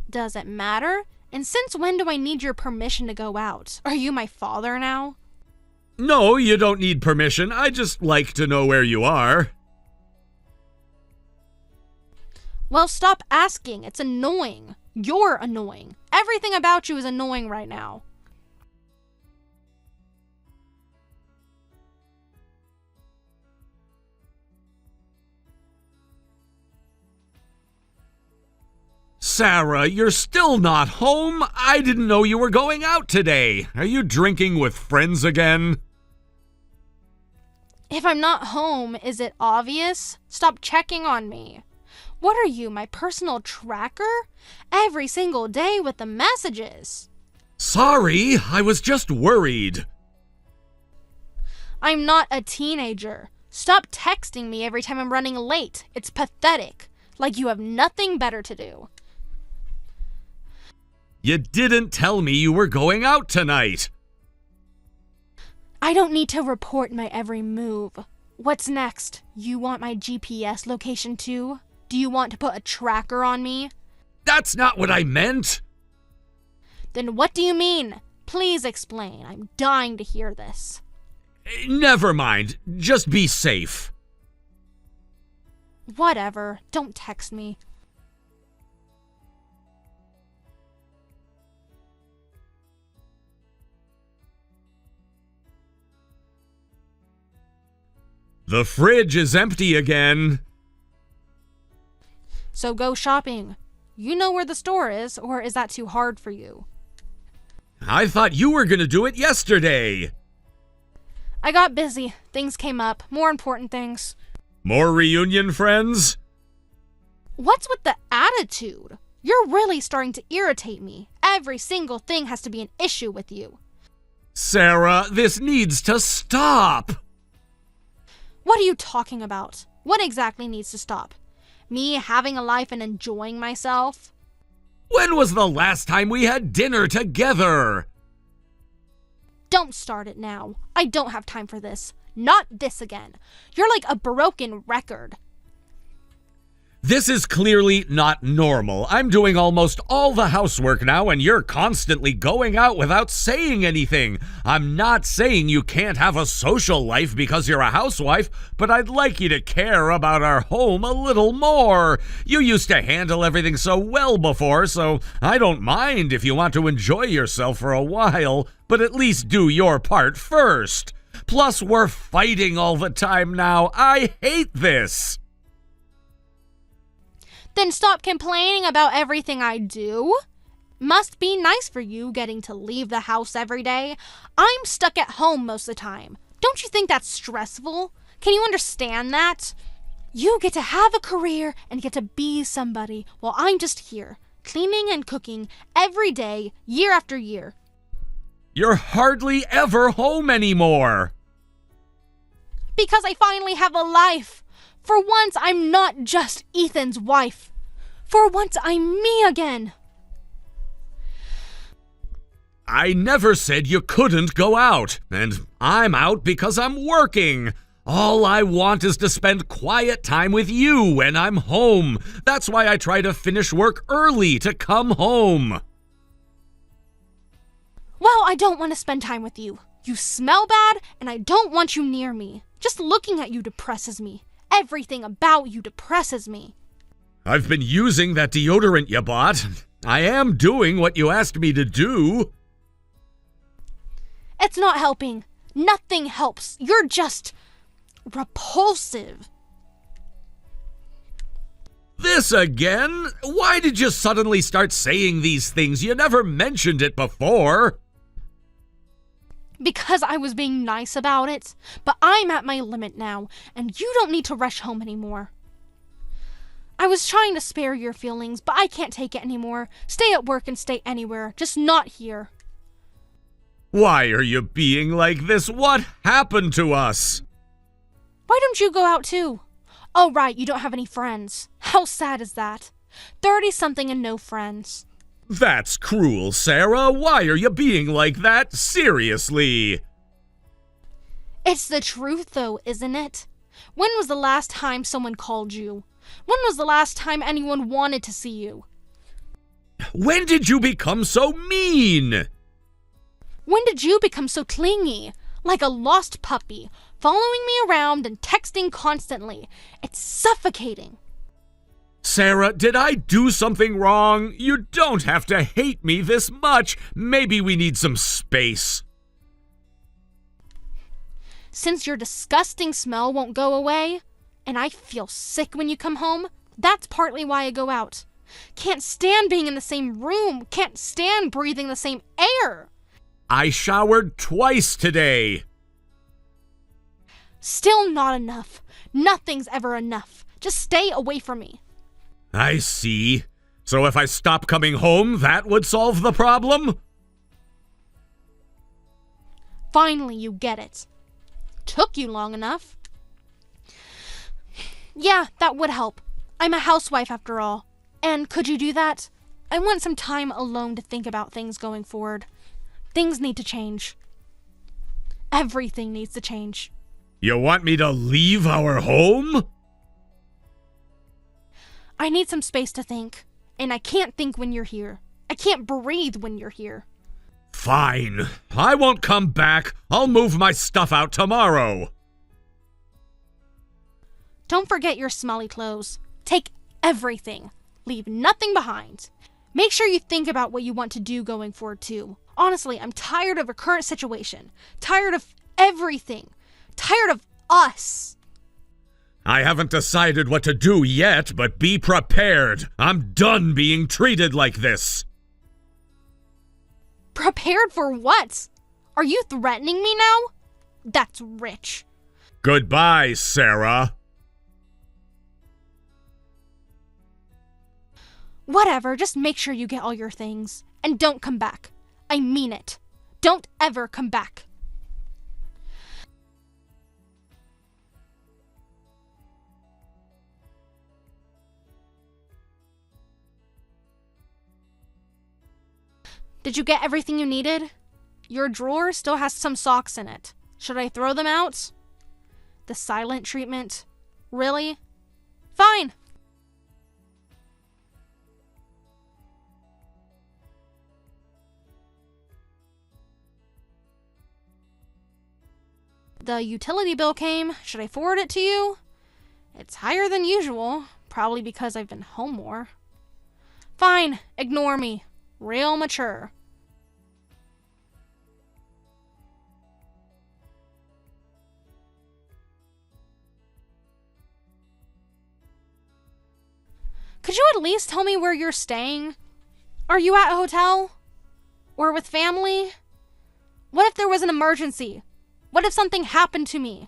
Does it matter? And since when do I need your permission to go out? Are you my father now? No, you don't need permission. I just like to know where you are. Well, stop asking. It's annoying. You're annoying. Everything about you is annoying right now. Sarah, you're still not home? I didn't know you were going out today. Are you drinking with friends again? If I'm not home, is it obvious? Stop checking on me. What are you, my personal tracker? Every single day with the messages. Sorry, I was just worried. I'm not a teenager. Stop texting me every time I'm running late. It's pathetic. Like you have nothing better to do. You didn't tell me you were going out tonight. I don't need to report my every move. What's next? You want my GPS location too? Do you want to put a tracker on me? That's not what I meant. Then what do you mean? Please explain. I'm dying to hear this. Never mind. Just be safe. Whatever. Don't text me. The fridge is empty again. So go shopping. You know where the store is, or is that too hard for you? I thought you were gonna do it yesterday. I got busy. Things came up. More important things. More reunion friends? What's with the attitude? You're really starting to irritate me. Every single thing has to be an issue with you. Sarah, this needs to stop. What are you talking about? What exactly needs to stop? Me having a life and enjoying myself? When was the last time we had dinner together? Don't start it now. I don't have time for this. Not this again. You're like a broken record. This is clearly not normal. I'm doing almost all the housework now, and you're constantly going out without saying anything. I'm not saying you can't have a social life because you're a housewife, but I'd like you to care about our home a little more. You used to handle everything so well before, so I don't mind if you want to enjoy yourself for a while, but at least do your part first. Plus, we're fighting all the time now. I hate this. Then stop complaining about everything I do. Must be nice for you getting to leave the house every day. I'm stuck at home most of the time. Don't you think that's stressful? Can you understand that? You get to have a career and get to be somebody while I'm just here, cleaning and cooking every day, year after year. You're hardly ever home anymore. Because I finally have a life. For once, I'm not just Ethan's wife. For once, I'm me again. I never said you couldn't go out, and I'm out because I'm working. All I want is to spend quiet time with you when I'm home. That's why I try to finish work early to come home. Well, I don't want to spend time with you. You smell bad, and I don't want you near me. Just looking at you depresses me. Everything about you depresses me. I've been using that deodorant you bought. I am doing what you asked me to do. It's not helping. Nothing helps. You're just repulsive. This again? Why did you suddenly start saying these things? You never mentioned it before. Because I was being nice about it. But I'm at my limit now, and you don't need to rush home anymore. I was trying to spare your feelings, but I can't take it anymore. Stay at work and stay anywhere, just not here. Why are you being like this? What happened to us? Why don't you go out too? Oh, right, you don't have any friends. How sad is that? 30-something and no friends. That's cruel, Sarah. Why are you being like that? Seriously. It's the truth, though, isn't it? When was the last time someone called you? When was the last time anyone wanted to see you? When did you become so mean? When did you become so clingy? Like a lost puppy, following me around and texting constantly. It's suffocating. Sarah, did I do something wrong? You don't have to hate me this much. Maybe we need some space. Since your disgusting smell won't go away, and I feel sick when you come home, that's partly why I go out. Can't stand being in the same room. Can't stand breathing the same air. I showered twice today. Still not enough. Nothing's ever enough. Just stay away from me. I see. So if I stop coming home, that would solve the problem? Finally, you get it. Took you long enough. Yeah, that would help. I'm a housewife after all. And could you do that? I want some time alone to think about things going forward. Things need to change. Everything needs to change. You want me to leave our home? I need some space to think. And I can't think when you're here. I can't breathe when you're here. Fine. I won't come back. I'll move my stuff out tomorrow. Don't forget your smelly clothes. Take everything. Leave nothing behind. Make sure you think about what you want to do going forward too. Honestly, I'm tired of our current situation. Tired of everything. Tired of us. I haven't decided what to do yet, but be prepared. I'm done being treated like this. Prepared for what? Are you threatening me now? That's rich. Goodbye, Sarah. Whatever, just make sure you get all your things. And don't come back. I mean it. Don't ever come back. Did you get everything you needed? Your drawer still has some socks in it. Should I throw them out? The silent treatment? Really? Fine. The utility bill came. Should I forward it to you? It's higher than usual, probably because I've been home more. Fine, ignore me. Real mature. Could you at least tell me where you're staying? Are you at a hotel? Or with family? What if there was an emergency? What if something happened to me?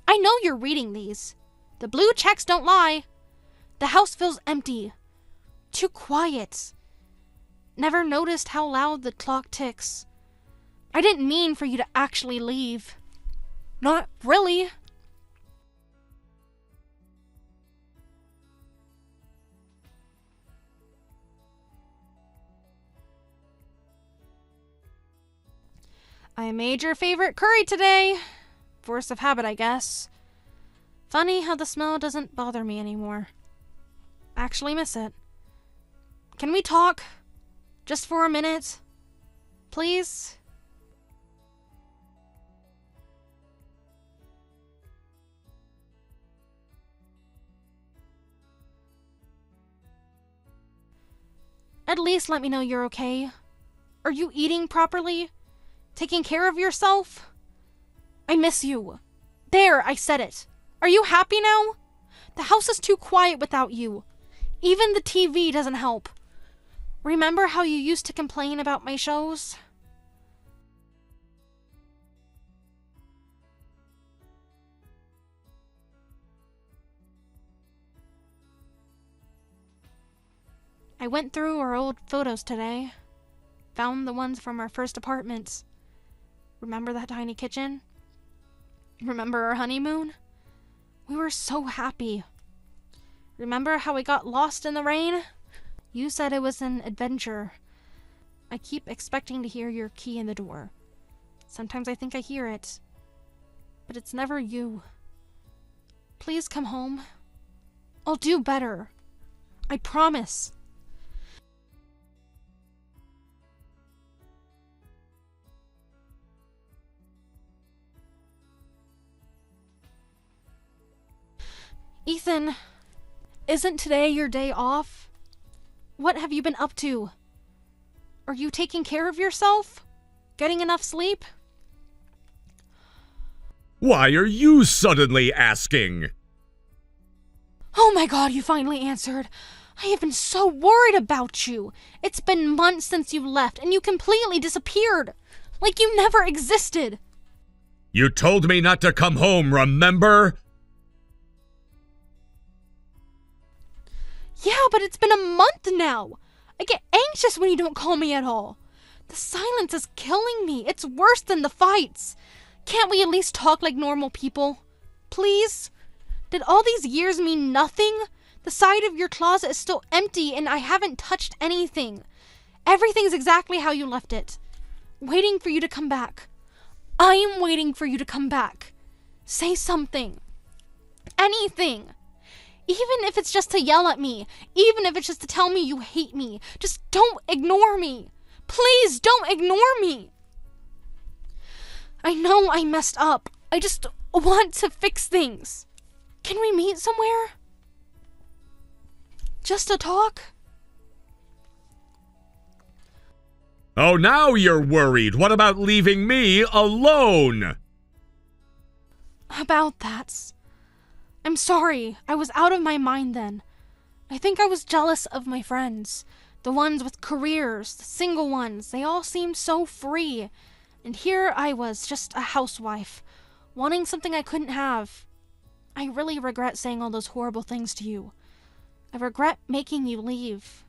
I know you're reading these. The blue checks don't lie. The house feels empty. Too quiet. Never noticed how loud the clock ticks. I didn't mean for you to actually leave. Not really. I made your favorite curry today. Force of habit, I guess. Funny how the smell doesn't bother me anymore. Actually miss it. Can we talk? Just for a minute? Please? At least let me know you're okay. Are you eating properly? Taking care of yourself? I miss you. There, I said it. Are you happy now? The house is too quiet without you. Even the TV doesn't help. Remember how you used to complain about my shows? I went through our old photos today. Found the ones from our first apartments. Remember that tiny kitchen? Remember our honeymoon? We were so happy. Remember how we got lost in the rain? You said it was an adventure. I keep expecting to hear your key in the door. Sometimes I think I hear it. But it's never you. Please come home. I'll do better. I promise. Ethan, isn't today your day off? What have you been up to? Are you taking care of yourself? Getting enough sleep? Why are you suddenly asking? Oh my God, you finally answered. I have been so worried about you. It's been months since you left and you completely disappeared. Like you never existed. You told me not to come home, remember? Yeah, but it's been a month now. I get anxious when you don't call me at all. The silence is killing me. It's worse than the fights. Can't we at least talk like normal people? Please? Did all these years mean nothing? The side of your closet is still empty and I haven't touched anything. Everything's exactly how you left it. Waiting for you to come back. I am waiting for you to come back. Say something. Anything. Even if it's just to yell at me. Even if it's just to tell me you hate me. Just don't ignore me. Please don't ignore me. I know I messed up. I just want to fix things. Can we meet somewhere? Just to talk? Oh, now you're worried. What about leaving me alone? About that. I'm sorry. I was out of my mind then. I think I was jealous of my friends. The ones with careers, the single ones. They all seemed so free. And here I was, just a housewife, wanting something I couldn't have. I really regret saying all those horrible things to you. I regret making you leave.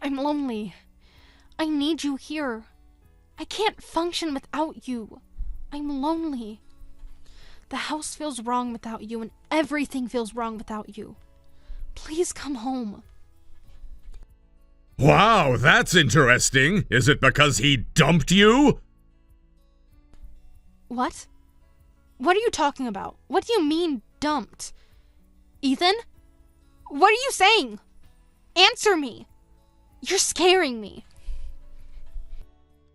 I'm lonely. I need you here. I can't function without you. I'm lonely. The house feels wrong without you, and everything feels wrong without you. Please come home. Wow, that's interesting. Is it because he dumped you? What? What are you talking about? What do you mean, dumped? Ethan? What are you saying? Answer me. You're scaring me.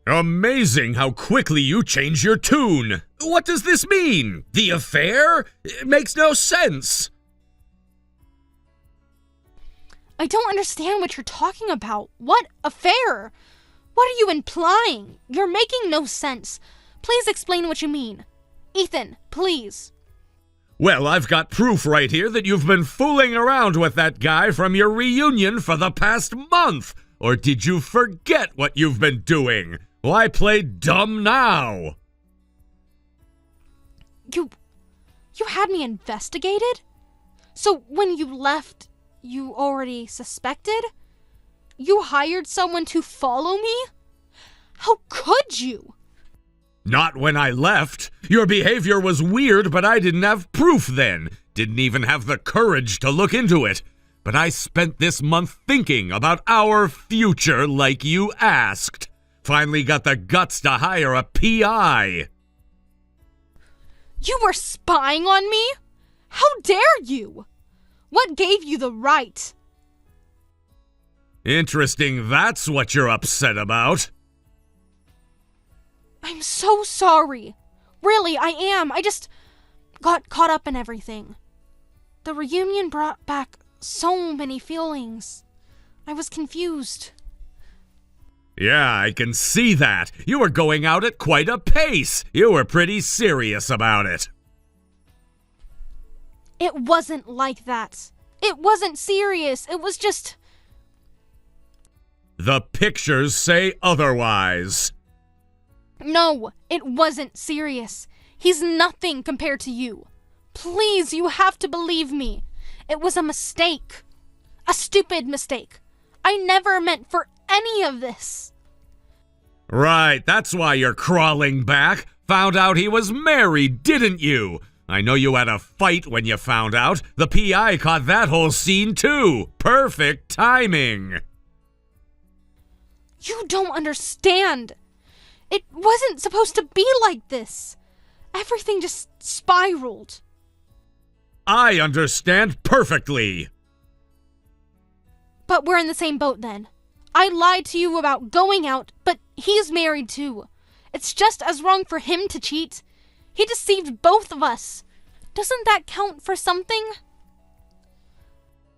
Amazing how quickly you change your tune. What does this mean? The affair? It makes no sense. I don't understand what you're talking about. What affair? What are you implying? You're making no sense. Please explain what you mean. Ethan, please. Well, I've got proof right here that you've been fooling around with that guy from your reunion for the past month. Or did you forget what you've been doing? Why play dumb now? You had me investigated? So when you left, you already suspected? You hired someone to follow me? How could you? Not when I left. Your behavior was weird, but I didn't have proof then. Didn't even have the courage to look into it. But I spent this month thinking about our future like you asked. Finally got the guts to hire a PI. You were spying on me? How dare you? What gave you the right? Interesting, that's what you're upset about. I'm so sorry. Really, I am. I just got caught up in everything. The reunion brought back so many feelings. I was confused. Yeah, I can see that. You were going out at quite a pace. You were pretty serious about it. It wasn't like that. It wasn't serious. It was just... The pictures say otherwise. No, it wasn't serious. He's nothing compared to you. Please, you have to believe me. It was a mistake. A stupid mistake. I never meant for any of this. Right, that's why you're crawling back. Found out he was married, didn't you? I know you had a fight when you found out. The PI caught that whole scene too. Perfect timing. You don't understand. It wasn't supposed to be like this. Everything just spiraled. I understand perfectly. But we're in the same boat then. I lied to you about going out, but he's married too. It's just as wrong for him to cheat. He deceived both of us. Doesn't that count for something?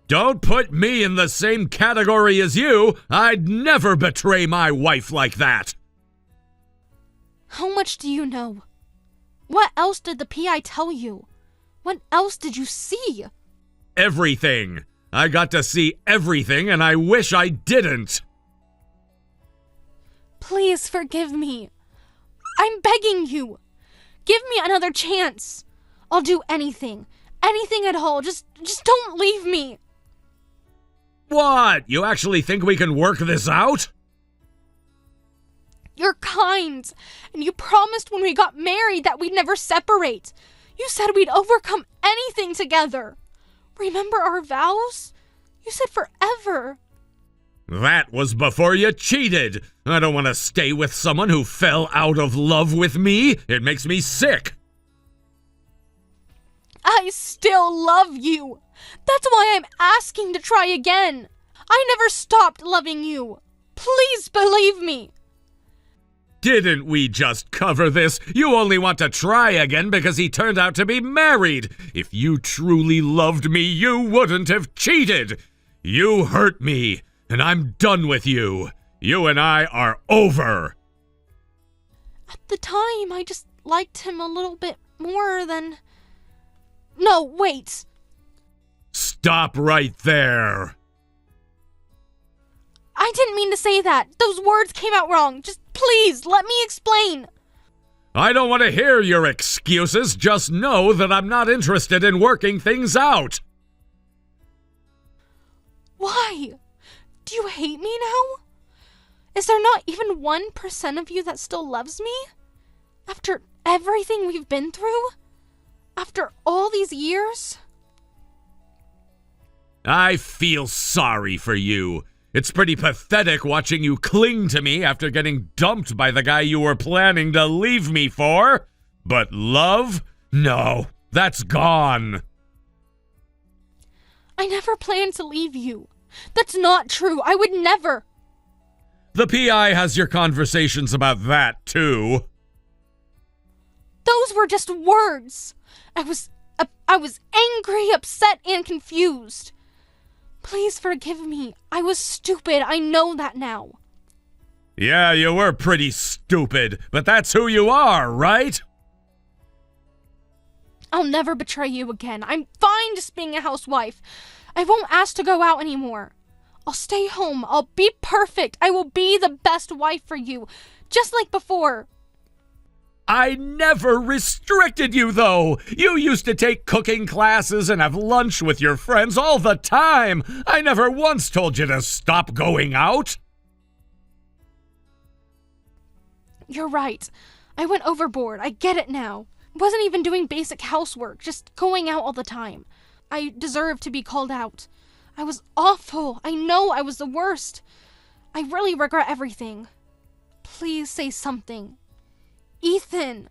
Don't put me in the same category as you. I'd never betray my wife like that. How much do you know? What else did the PI tell you? What else did you see? Everything. I got to see everything, and I wish I didn't. Please forgive me. I'm begging you. Give me another chance. I'll do anything. Anything at all. Just don't leave me. What? You actually think we can work this out? You're kind. And you promised when we got married that we'd never separate. You said we'd overcome anything together. Remember our vows? You said forever. That was before you cheated. I don't want to stay with someone who fell out of love with me. It makes me sick. I still love you. That's why I'm asking to try again. I never stopped loving you. Please believe me. Didn't we just cover this? You only want to try again because he turned out to be married. If you truly loved me, you wouldn't have cheated. You hurt me, and I'm done with you. You and I are over. At the time, I just liked him a little bit more than... No, wait. Stop right there. I didn't mean to say that. Those words came out wrong. Just please, let me explain. I don't want to hear your excuses. Just know that I'm not interested in working things out. Why? Do you hate me now? Is there not even 1% of you that still loves me? After everything we've been through? After all these years? I feel sorry for you. It's pretty pathetic watching you cling to me after getting dumped by the guy you were planning to leave me for. But love? No, that's gone. I never planned to leave you. That's not true. I would never. The PI has your conversations about that, too. Those were just words. I was angry, upset, and confused. Please forgive me. I was stupid. I know that now. Yeah, you were pretty stupid, but that's who you are, right? I'll never betray you again. I'm fine just being a housewife. I won't ask to go out anymore. I'll stay home. I'll be perfect. I will be the best wife for you, just like before. I never restricted you, though. You used to take cooking classes and have lunch with your friends all the time. I never once told you to stop going out. You're right. I went overboard. I get it now. Wasn't even doing basic housework, just going out all the time. I deserve to be called out. I was awful. I know I was the worst. I really regret everything. Please say something. Ethan,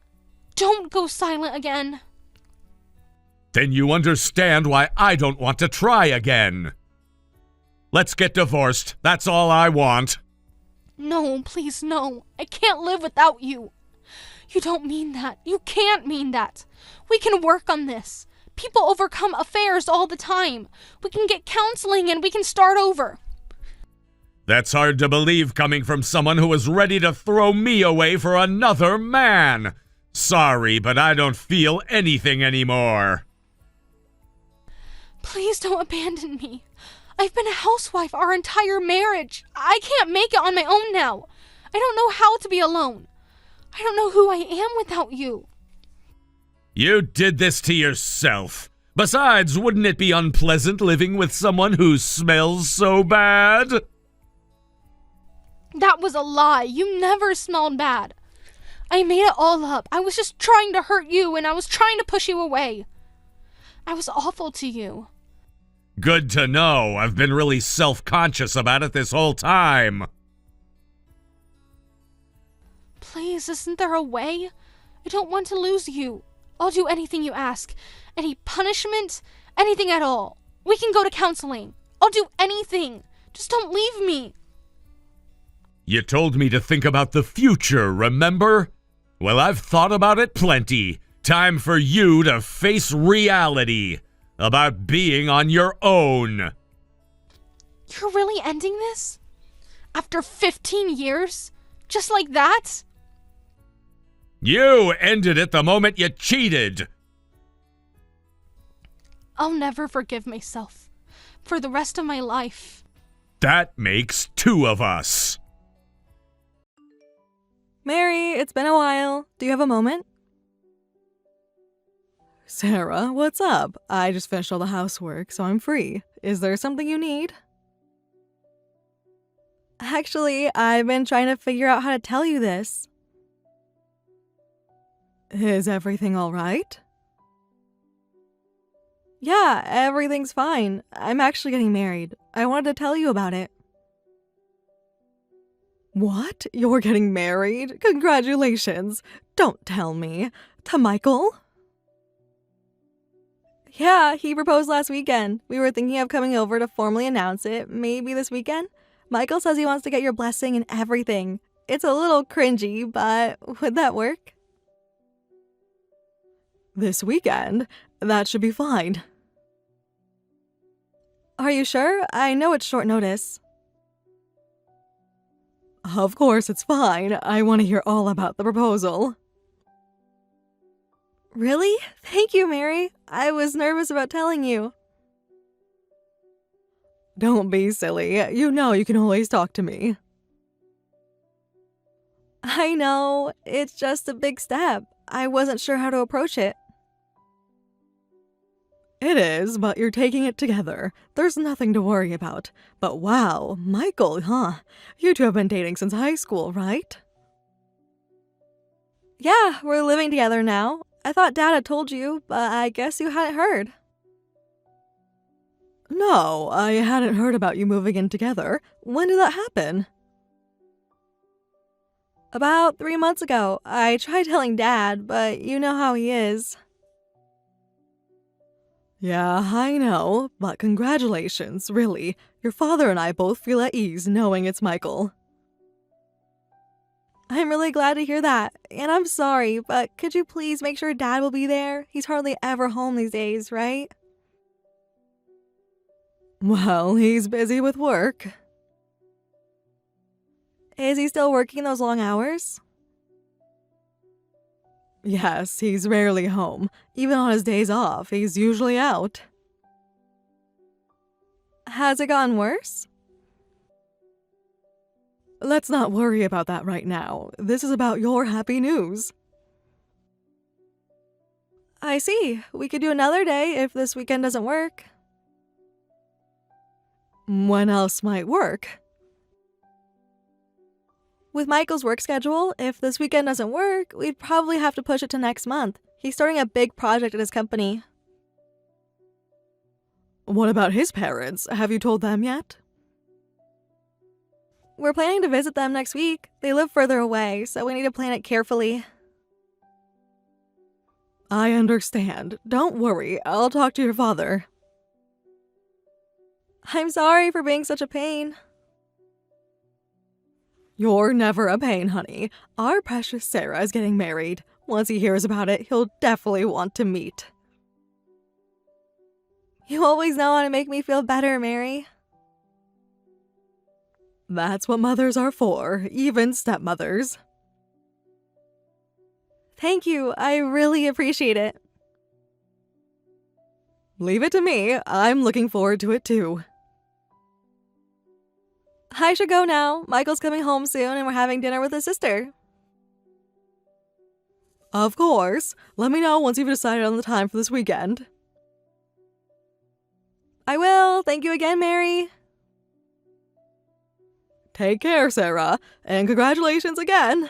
don't go silent again. Then you understand why I don't want to try again. Let's get divorced. That's all I want. No, please, no. I can't live without you. You don't mean that. You can't mean that. We can work on this. People overcome affairs all the time. We can get counseling and we can start over. That's hard to believe coming from someone who was ready to throw me away for another man. Sorry, but I don't feel anything anymore. Please don't abandon me. I've been a housewife our entire marriage. I can't make it on my own now. I don't know how to be alone. I don't know who I am without you. You did this to yourself. Besides, wouldn't it be unpleasant living with someone who smells so bad? That was a lie. You never smelled bad. I made it all up. I was just trying to hurt you, and I was trying to push you away. I was awful to you. Good to know. I've been really self-conscious about it this whole time. Please, isn't there a way? I don't want to lose you. I'll do anything you ask. Any punishment? Anything at all. We can go to counseling. I'll do anything. Just don't leave me. You told me to think about the future, remember? Well, I've thought about it plenty. Time for you to face reality. About being on your own. You're really ending this? After 15 years? Just like that? You ended it the moment you cheated. I'll never forgive myself. For the rest of my life. That makes two of us. Mary, it's been a while. Do you have a moment? Sarah, what's up? I just finished all the housework, so I'm free. Is there something you need? Actually, I've been trying to figure out how to tell you this. Is everything all right? Yeah, everything's fine. I'm actually getting married. I wanted to tell you about it. What? You're getting married? Congratulations. Don't tell me. To Michael? Yeah, he proposed last weekend. We were thinking of coming over to formally announce it, maybe this weekend. Michael says he wants to get your blessing and everything. It's a little cringy, but would that work? This weekend? That should be fine. Are you sure? I know it's short notice. Of course, it's fine. I want to hear all about the proposal. Really? Thank you, Mary. I was nervous about telling you. Don't be silly. You know you can always talk to me. I know. It's just a big step. I wasn't sure how to approach it. It is, but you're taking it together. There's nothing to worry about. But wow, Michael, huh? You two have been dating since high school, right? Yeah, we're living together now. I thought Dad had told you, but I guess you hadn't heard. No, I hadn't heard about you moving in together. When did that happen? About 3 months ago. I tried telling Dad, but you know how he is. Yeah, I know, but congratulations, really. Your father and I both feel at ease knowing it's Michael. I'm really glad to hear that, and I'm sorry, but could you please make sure Dad will be there? He's hardly ever home these days, right? Well, he's busy with work. Is he still working those long hours? Yes, he's rarely home. Even on his days off, he's usually out. Has it gotten worse? Let's not worry about that right now. This is about your happy news. I see. We could do another day if this weekend doesn't work. When else might work? With Michael's work schedule, if this weekend doesn't work, we'd probably have to push it to next month. He's starting a big project at his company. What about his parents? Have you told them yet? We're planning to visit them next week. They live further away, so we need to plan it carefully. I understand. Don't worry, I'll talk to your father. I'm sorry for being such a pain. You're never a pain, honey. Our precious Sarah is getting married. Once he hears about it, he'll definitely want to meet. You always know how to make me feel better, Mary. That's what mothers are for, even stepmothers. Thank you, I really appreciate it. Leave it to me, I'm looking forward to it too. I should go now. Michael's coming home soon and we're having dinner with his sister. Of course. Let me know once you've decided on the time for this weekend. I will. Thank you again, Mary. Take care, Sarah, and congratulations again.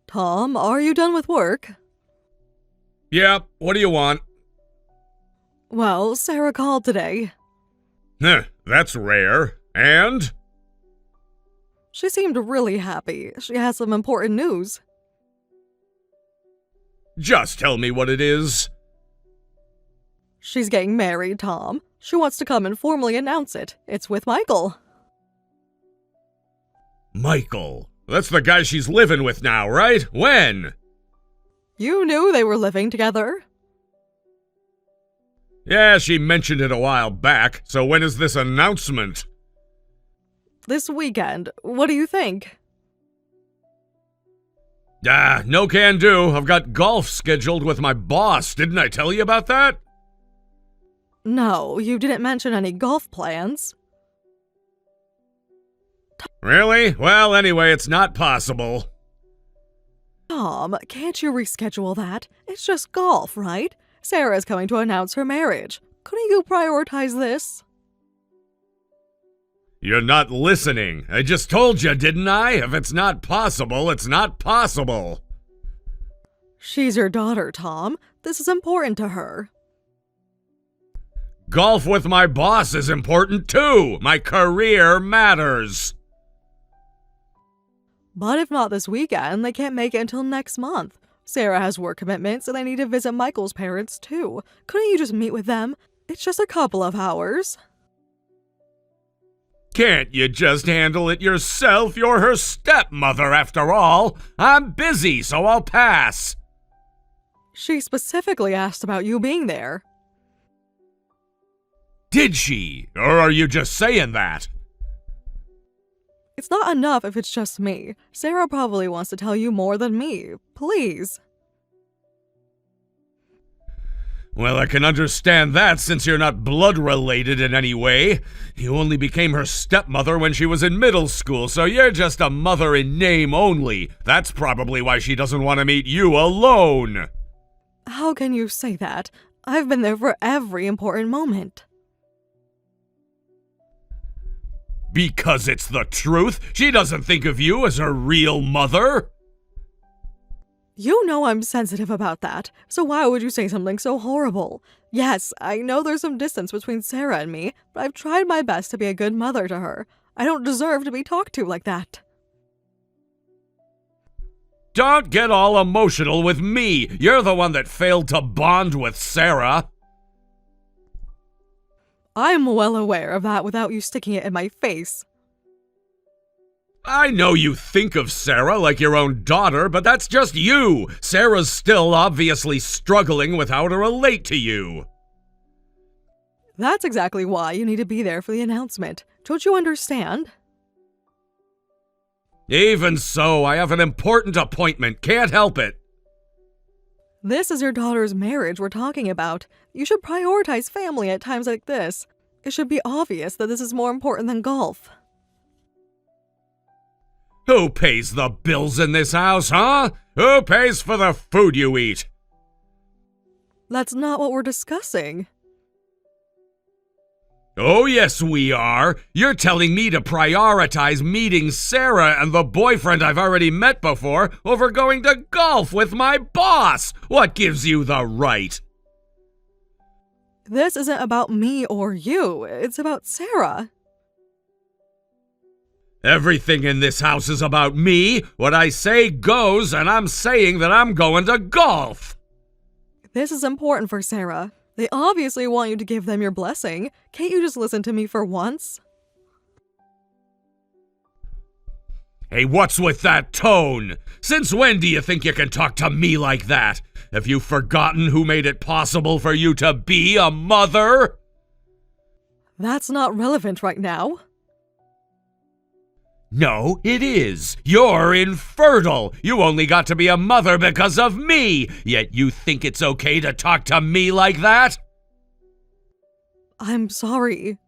Tom, are you done with work? Yep, what do you want? Well, Sarah called today. That's rare. And? She seemed really happy. She has some important news. Just tell me what it is. She's getting married, Tom. She wants to come and formally announce it. It's with Michael. Michael? That's the guy she's living with now, right? When? You knew they were living together. Yeah, she mentioned it a while back, so when is this announcement? This weekend. What do you think? No can do. I've got golf scheduled with my boss. Didn't I tell you about that? No, you didn't mention any golf plans. Really? Well, anyway, it's not possible. Tom, can't you reschedule that? It's just golf, right? Sarah's coming to announce her marriage. Couldn't you prioritize this? You're not listening. I just told you, didn't I? If it's not possible, it's not possible. She's your daughter, Tom. This is important to her. Golf with my boss is important too. My career matters. But if not this weekend, they can't make it until next month. Sarah has work commitments and they need to visit Michael's parents too. Couldn't you just meet with them? It's just a couple of hours. Can't you just handle it yourself? You're her stepmother, after all. I'm busy, so I'll pass. She specifically asked about you being there. Did she? Or are you just saying that? It's not enough if it's just me. Sarah probably wants to tell you more than me. Please. Well, I can understand that since you're not blood-related in any way. You only became her stepmother when she was in middle school, so you're just a mother in name only. That's probably why she doesn't want to meet you alone. How can you say that? I've been there for every important moment. Because it's the truth. She doesn't think of you as her real mother. You know I'm sensitive about that, so why would you say something so horrible? Yes, I know there's some distance between Sarah and me, but I've tried my best to be a good mother to her. I don't deserve to be talked to like that. Don't get all emotional with me. You're the one that failed to bond with Sarah. I'm well aware of that without you sticking it in my face. I know you think of Sarah like your own daughter, but that's just you. Sarah's still obviously struggling with how to relate to you. That's exactly why you need to be there for the announcement. Don't you understand? Even so, I have an important appointment. Can't help it. This is your daughter's marriage we're talking about. You should prioritize family at times like this. It should be obvious that this is more important than golf. Who pays the bills in this house, huh? Who pays for the food you eat? That's not what we're discussing. Oh, yes, we are. You're telling me to prioritize meeting Sarah and the boyfriend I've already met before over going to golf with my boss. What gives you the right? This isn't about me or you. It's about Sarah. Everything in this house is about me. What I say goes, and I'm saying that I'm going to golf. This is important for Sarah. They obviously want you to give them your blessing. Can't you just listen to me for once? Hey, what's with that tone? Since when do you think you can talk to me like that? Have you forgotten who made it possible for you to be a mother? That's not relevant right now. No, it is. You're infertile. You only got to be a mother because of me. Yet you think it's okay to talk to me like that? I'm sorry.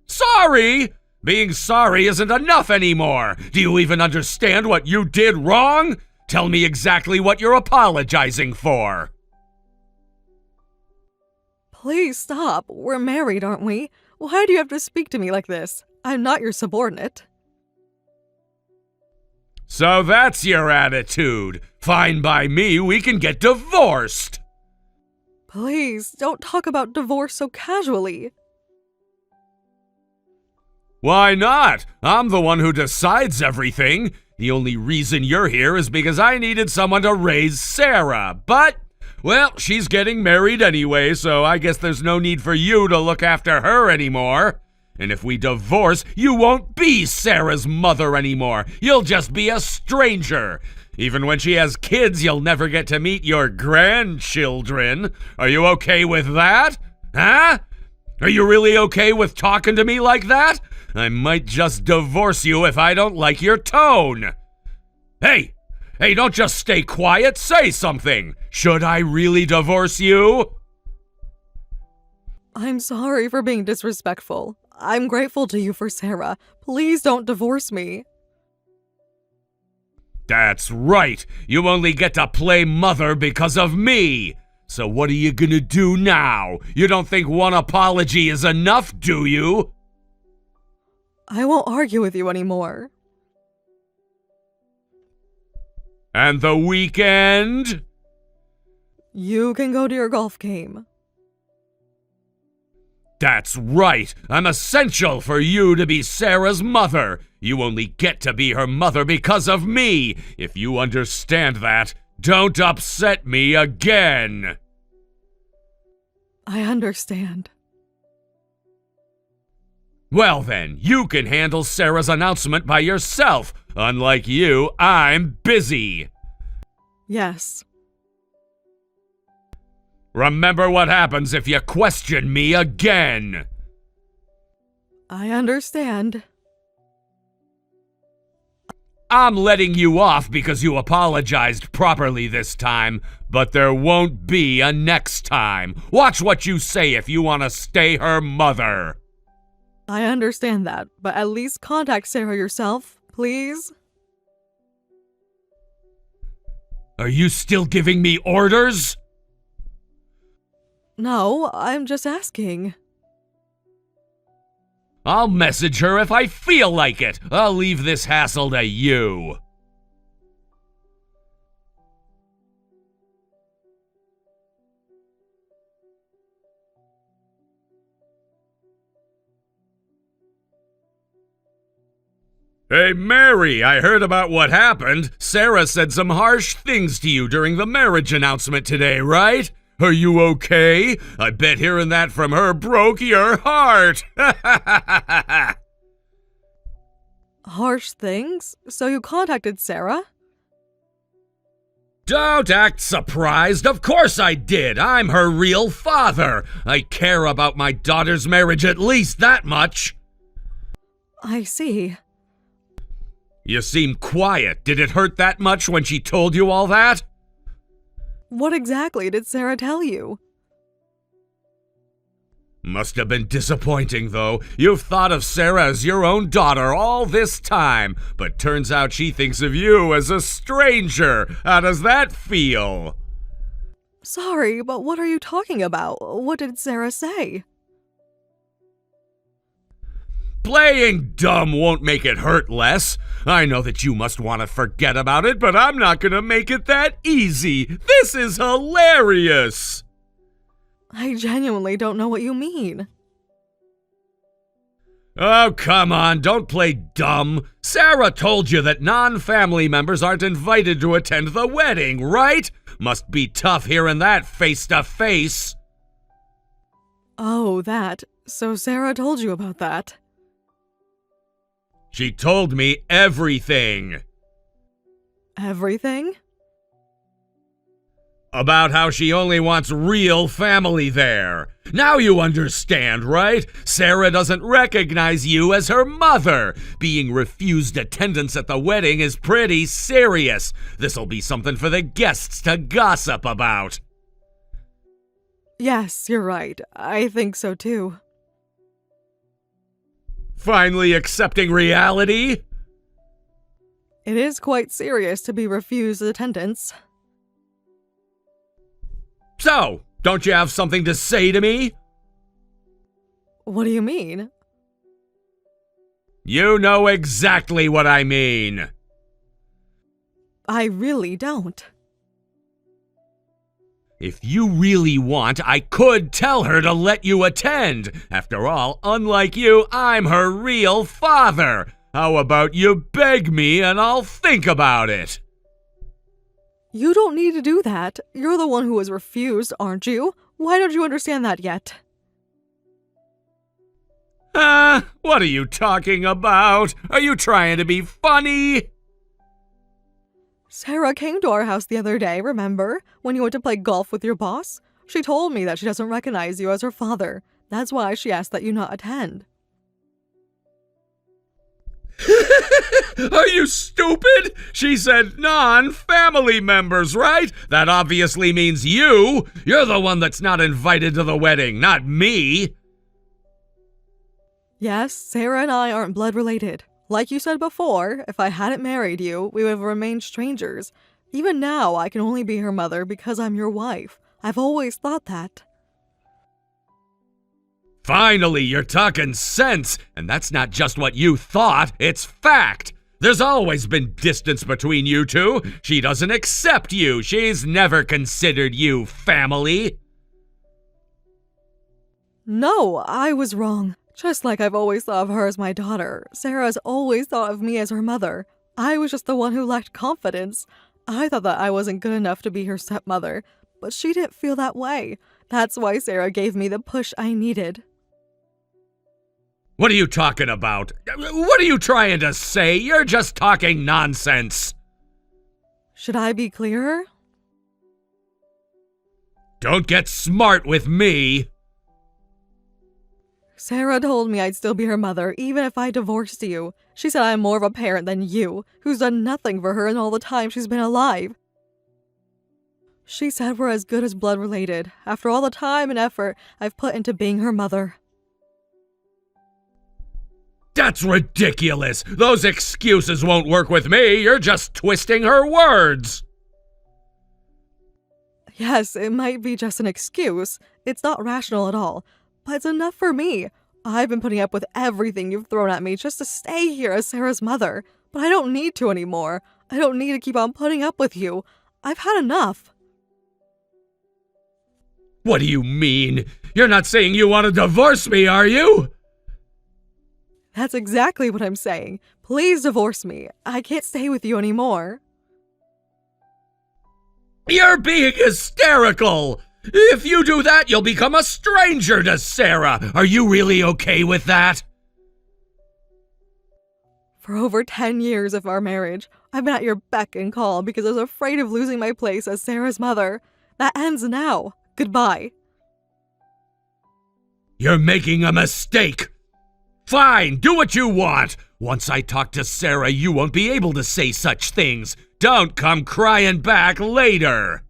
Sorry? Being sorry isn't enough anymore. Do you even understand what you did wrong? Tell me exactly what you're apologizing for. Please stop. We're married, aren't we? Why do you have to speak to me like this? I'm not your subordinate. So that's your attitude. Fine by me, we can get divorced. Please, don't talk about divorce so casually. Why not? I'm the one who decides everything. The only reason you're here is because I needed someone to raise Sarah. But, well, she's getting married anyway, so I guess there's no need for you to look after her anymore. And if we divorce, you won't be Sarah's mother anymore. You'll just be a stranger. Even when she has kids, you'll never get to meet your grandchildren. Are you okay with that? Huh? Are you really okay with talking to me like that? I might just divorce you if I don't like your tone. Hey, don't just stay quiet. Say something. Should I really divorce you? I'm sorry for being disrespectful. I'm grateful to you for Sarah. Please don't divorce me. That's right. You only get to play mother because of me. So what are you gonna do now? You don't think one apology is enough, do you? I won't argue with you anymore. And the weekend? You can go to your golf game. That's right. I'm essential for you to be Sarah's mother. You only get to be her mother because of me. If you understand that, don't upset me again. I understand. Well then, you can handle Sarah's announcement by yourself. Unlike you, I'm busy. Yes. Remember what happens if you question me again. I understand. I'm letting you off because you apologized properly this time, but there won't be a next time. Watch what you say if you want to stay her mother. I understand that, but at least contact Sarah yourself, please. Are you still giving me orders? No, I'm just asking. I'll message her if I feel like it. I'll leave this hassle to you. Hey, Mary, I heard about what happened. Sarah said some harsh things to you during the marriage announcement today, right? Are you okay? I bet hearing that from her broke your heart. Harsh things? So you contacted Sarah? Don't act surprised. Of course I did. I'm her real father. I care about my daughter's marriage at least that much. I see. You seem quiet. Did it hurt that much when she told you all that? What exactly did Sarah tell you? Must have been disappointing, though. You've thought of Sarah as your own daughter all this time, but turns out she thinks of you as a stranger. How does that feel? Sorry, but what are you talking about? What did Sarah say? Playing dumb won't make it hurt less. I know that you must want to forget about it, but I'm not gonna make it that easy. This is hilarious. I genuinely don't know what you mean. Oh, come on, don't play dumb. Sarah told you that non-family members aren't invited to attend the wedding, right? Must be tough hearing that face to face. Oh, that. So Sarah told you about that. She told me everything. Everything? About how she only wants real family there. Now you understand, right? Sarah doesn't recognize you as her mother. Being refused attendance at the wedding is pretty serious. This'll be something for the guests to gossip about. Yes, you're right. I think so too. Finally accepting reality? It is quite serious to be refused attendance. So, don't you have something to say to me? What do you mean? You know exactly what I mean. I really don't. If you really want, I could tell her to let you attend. After all, unlike you, I'm her real father. How about you beg me and I'll think about it? You don't need to do that. You're the one who was refused, aren't you? Why don't you understand that yet? What are you talking about? Are you trying to be funny? Sarah came to our house the other day, remember? When you went to play golf with your boss? She told me that she doesn't recognize you as her father. That's why she asked that you not attend. Are you stupid? She said non-family members, right? That obviously means you. You're the one that's not invited to the wedding, not me. Yes, Sarah and I aren't blood related. Like you said before, if I hadn't married you, we would have remained strangers. Even now, I can only be her mother because I'm your wife. I've always thought that. Finally, you're talking sense, and that's not just what you thought, it's fact. There's always been distance between you two. She doesn't accept you. She's never considered you family. No, I was wrong. Just like I've always thought of her as my daughter, Sarah's always thought of me as her mother. I was just the one who lacked confidence. I thought that I wasn't good enough to be her stepmother, but she didn't feel that way. That's why Sarah gave me the push I needed. What are you talking about? What are you trying to say? You're just talking nonsense. Should I be clearer? Don't get smart with me. Sarah told me I'd still be her mother even if I divorced you. She said I'm more of a parent than you, who's done nothing for her in all the time she's been alive. She said we're as good as blood related, after all the time and effort I've put into being her mother. That's ridiculous. Those excuses won't work with me. You're just twisting her words. Yes, it might be just an excuse. It's not rational at all, but it's enough for me. I've been putting up with everything you've thrown at me just to stay here as Sarah's mother, but I don't need to anymore. I don't need to keep on putting up with you. I've had enough. What do you mean? You're not saying you want to divorce me, are you? That's exactly what I'm saying. Please divorce me. I can't stay with you anymore. You're being hysterical. If you do that, you'll become a stranger to Sarah. Are you really okay with that? For over 10 years of our marriage, I've been at your beck and call because I was afraid of losing my place as Sarah's mother. That ends now. Goodbye. You're making a mistake. Fine, do what you want. Once I talk to Sarah, you won't be able to say such things. Don't come crying back later.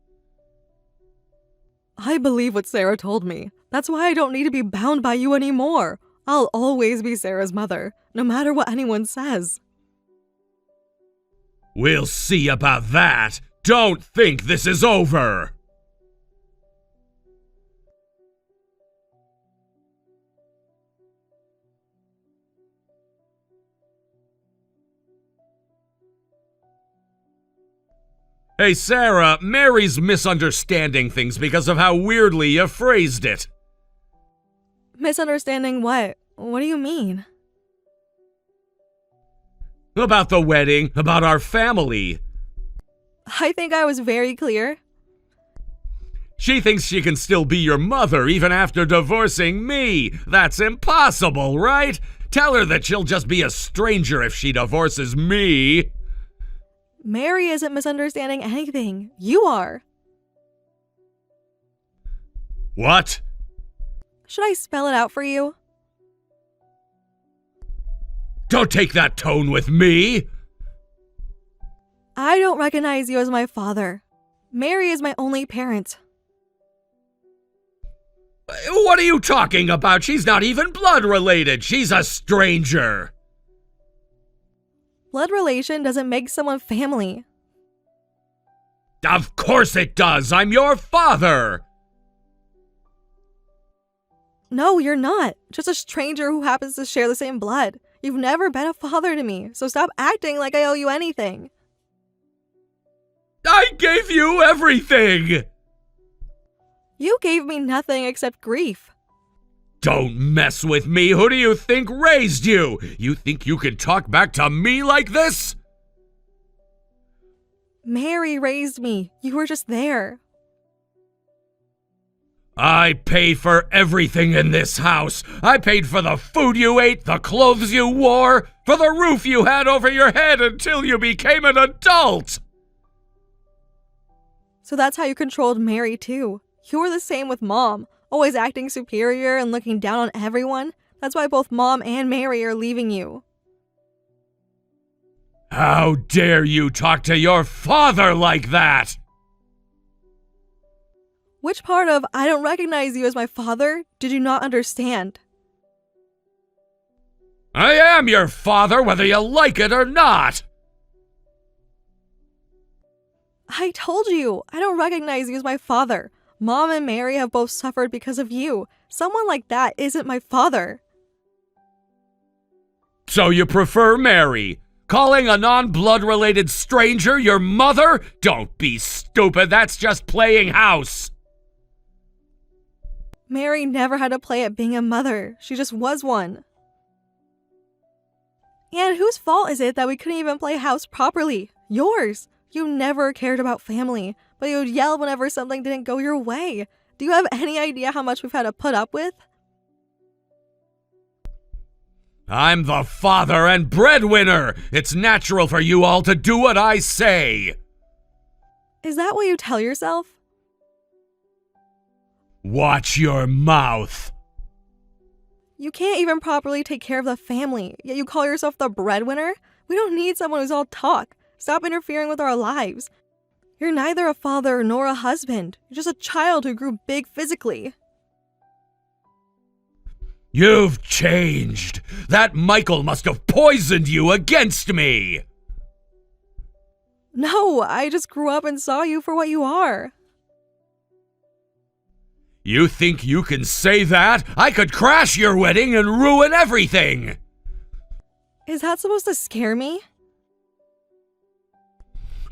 I believe what Sarah told me. That's why I don't need to be bound by you anymore. I'll always be Sarah's mother, no matter what anyone says. We'll see about that. Don't think this is over. Hey, Sarah, Mary's misunderstanding things because of how weirdly you phrased it. Misunderstanding what? What do you mean? About the wedding, about our family. I think I was very clear. She thinks she can still be your mother even after divorcing me. That's impossible, right? Tell her that she'll just be a stranger if she divorces me. Mary isn't misunderstanding anything. You are. What? Should I spell it out for you? Don't take that tone with me. I don't recognize you as my father. Mary is my only parent. What are you talking about? She's not even blood related. She's a stranger. Blood relation doesn't make someone family. Of course it does. I'm your father. No, you're not. Just a stranger who happens to share the same blood. You've never been a father to me, so stop acting like I owe you anything. I gave you everything. You gave me nothing except grief. Don't mess with me. Who do you think raised you? You think you can talk back to me like this? Mary raised me. You were just there. I pay for everything in this house. I paid for the food you ate, the clothes you wore, for the roof you had over your head until you became an adult. So that's how you controlled Mary too. You were the same with Mom, always acting superior and looking down on everyone. That's why both Mom and Mary are leaving you. How dare you talk to your father like that? Which part of I don't recognize you as my father did you not understand? I am your father, whether you like it or not. I told you, I don't recognize you as my father. Mom and Mary have both suffered because of you. Someone like that isn't my father. So you prefer Mary? Calling a non-blood related stranger your mother? Don't be stupid, that's just playing house. Mary never had to play at being a mother. She just was one. And whose fault is it that we couldn't even play house properly? Yours. You never cared about family, but you would yell whenever something didn't go your way. Do you have any idea how much we've had to put up with? I'm the father and breadwinner. It's natural for you all to do what I say. Is that what you tell yourself? Watch your mouth. You can't even properly take care of the family, yet you call yourself the breadwinner? We don't need someone who's all talk. Stop interfering with our lives. You're neither a father nor a husband. You're just a child who grew big physically. You've changed. That Michael must have poisoned you against me. No, I just grew up and saw you for what you are. You think you can say that? I could crash your wedding and ruin everything. Is that supposed to scare me?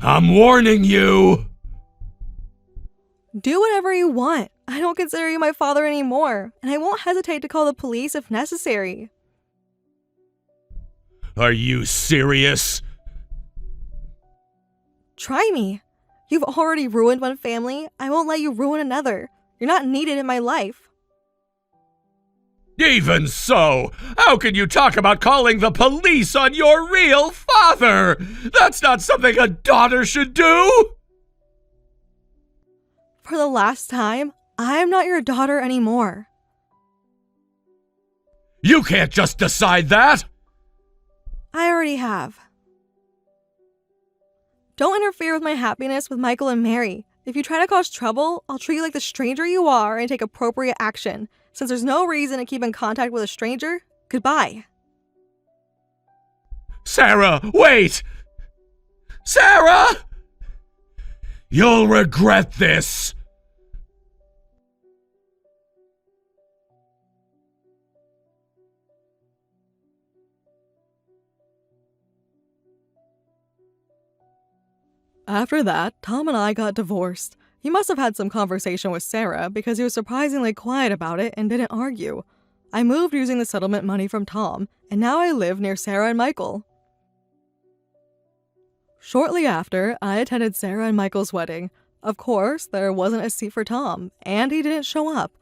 I'm warning you. Do whatever you want. I don't consider you my father anymore, and I won't hesitate to call the police if necessary. Are you serious? Try me. You've already ruined one family. I won't let you ruin another. You're not needed in my life. Even so, how can you talk about calling the police on your real father? That's not something a daughter should do. For the last time, I'm not your daughter anymore. You can't just decide that. I already have. Don't interfere with my happiness with Michael and Mary. If you try to cause trouble, I'll treat you like the stranger you are and take appropriate action. Since there's no reason to keep in contact with a stranger, goodbye. Sarah, wait! Sarah! You'll regret this. After that, Tom and I got divorced. He must have had some conversation with Sarah because he was surprisingly quiet about it and didn't argue. I moved using the settlement money from Tom, and now I live near Sarah and Michael. Shortly after, I attended Sarah and Michael's wedding. Of course, there wasn't a seat for Tom, and he didn't show up.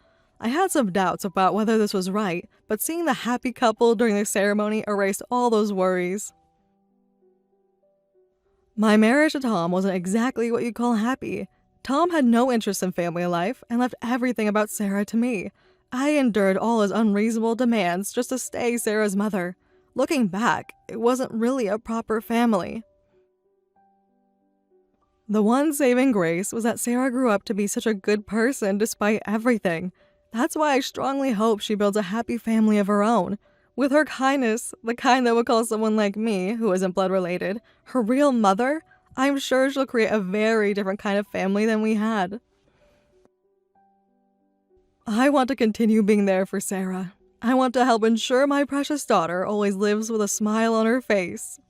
I had some doubts about whether this was right, but seeing the happy couple during the ceremony erased all those worries. My marriage to Tom wasn't exactly what you'd call happy. Tom had no interest in family life and left everything about Sarah to me. I endured all his unreasonable demands just to stay Sarah's mother. Looking back, it wasn't really a proper family. The one saving grace was that Sarah grew up to be such a good person despite everything. That's why I strongly hope she builds a happy family of her own. With her kindness, the kind that would call someone like me, who isn't blood related, her real mother, I'm sure she'll create a very different kind of family than we had. I want to continue being there for Sarah. I want to help ensure my precious daughter always lives with a smile on her face.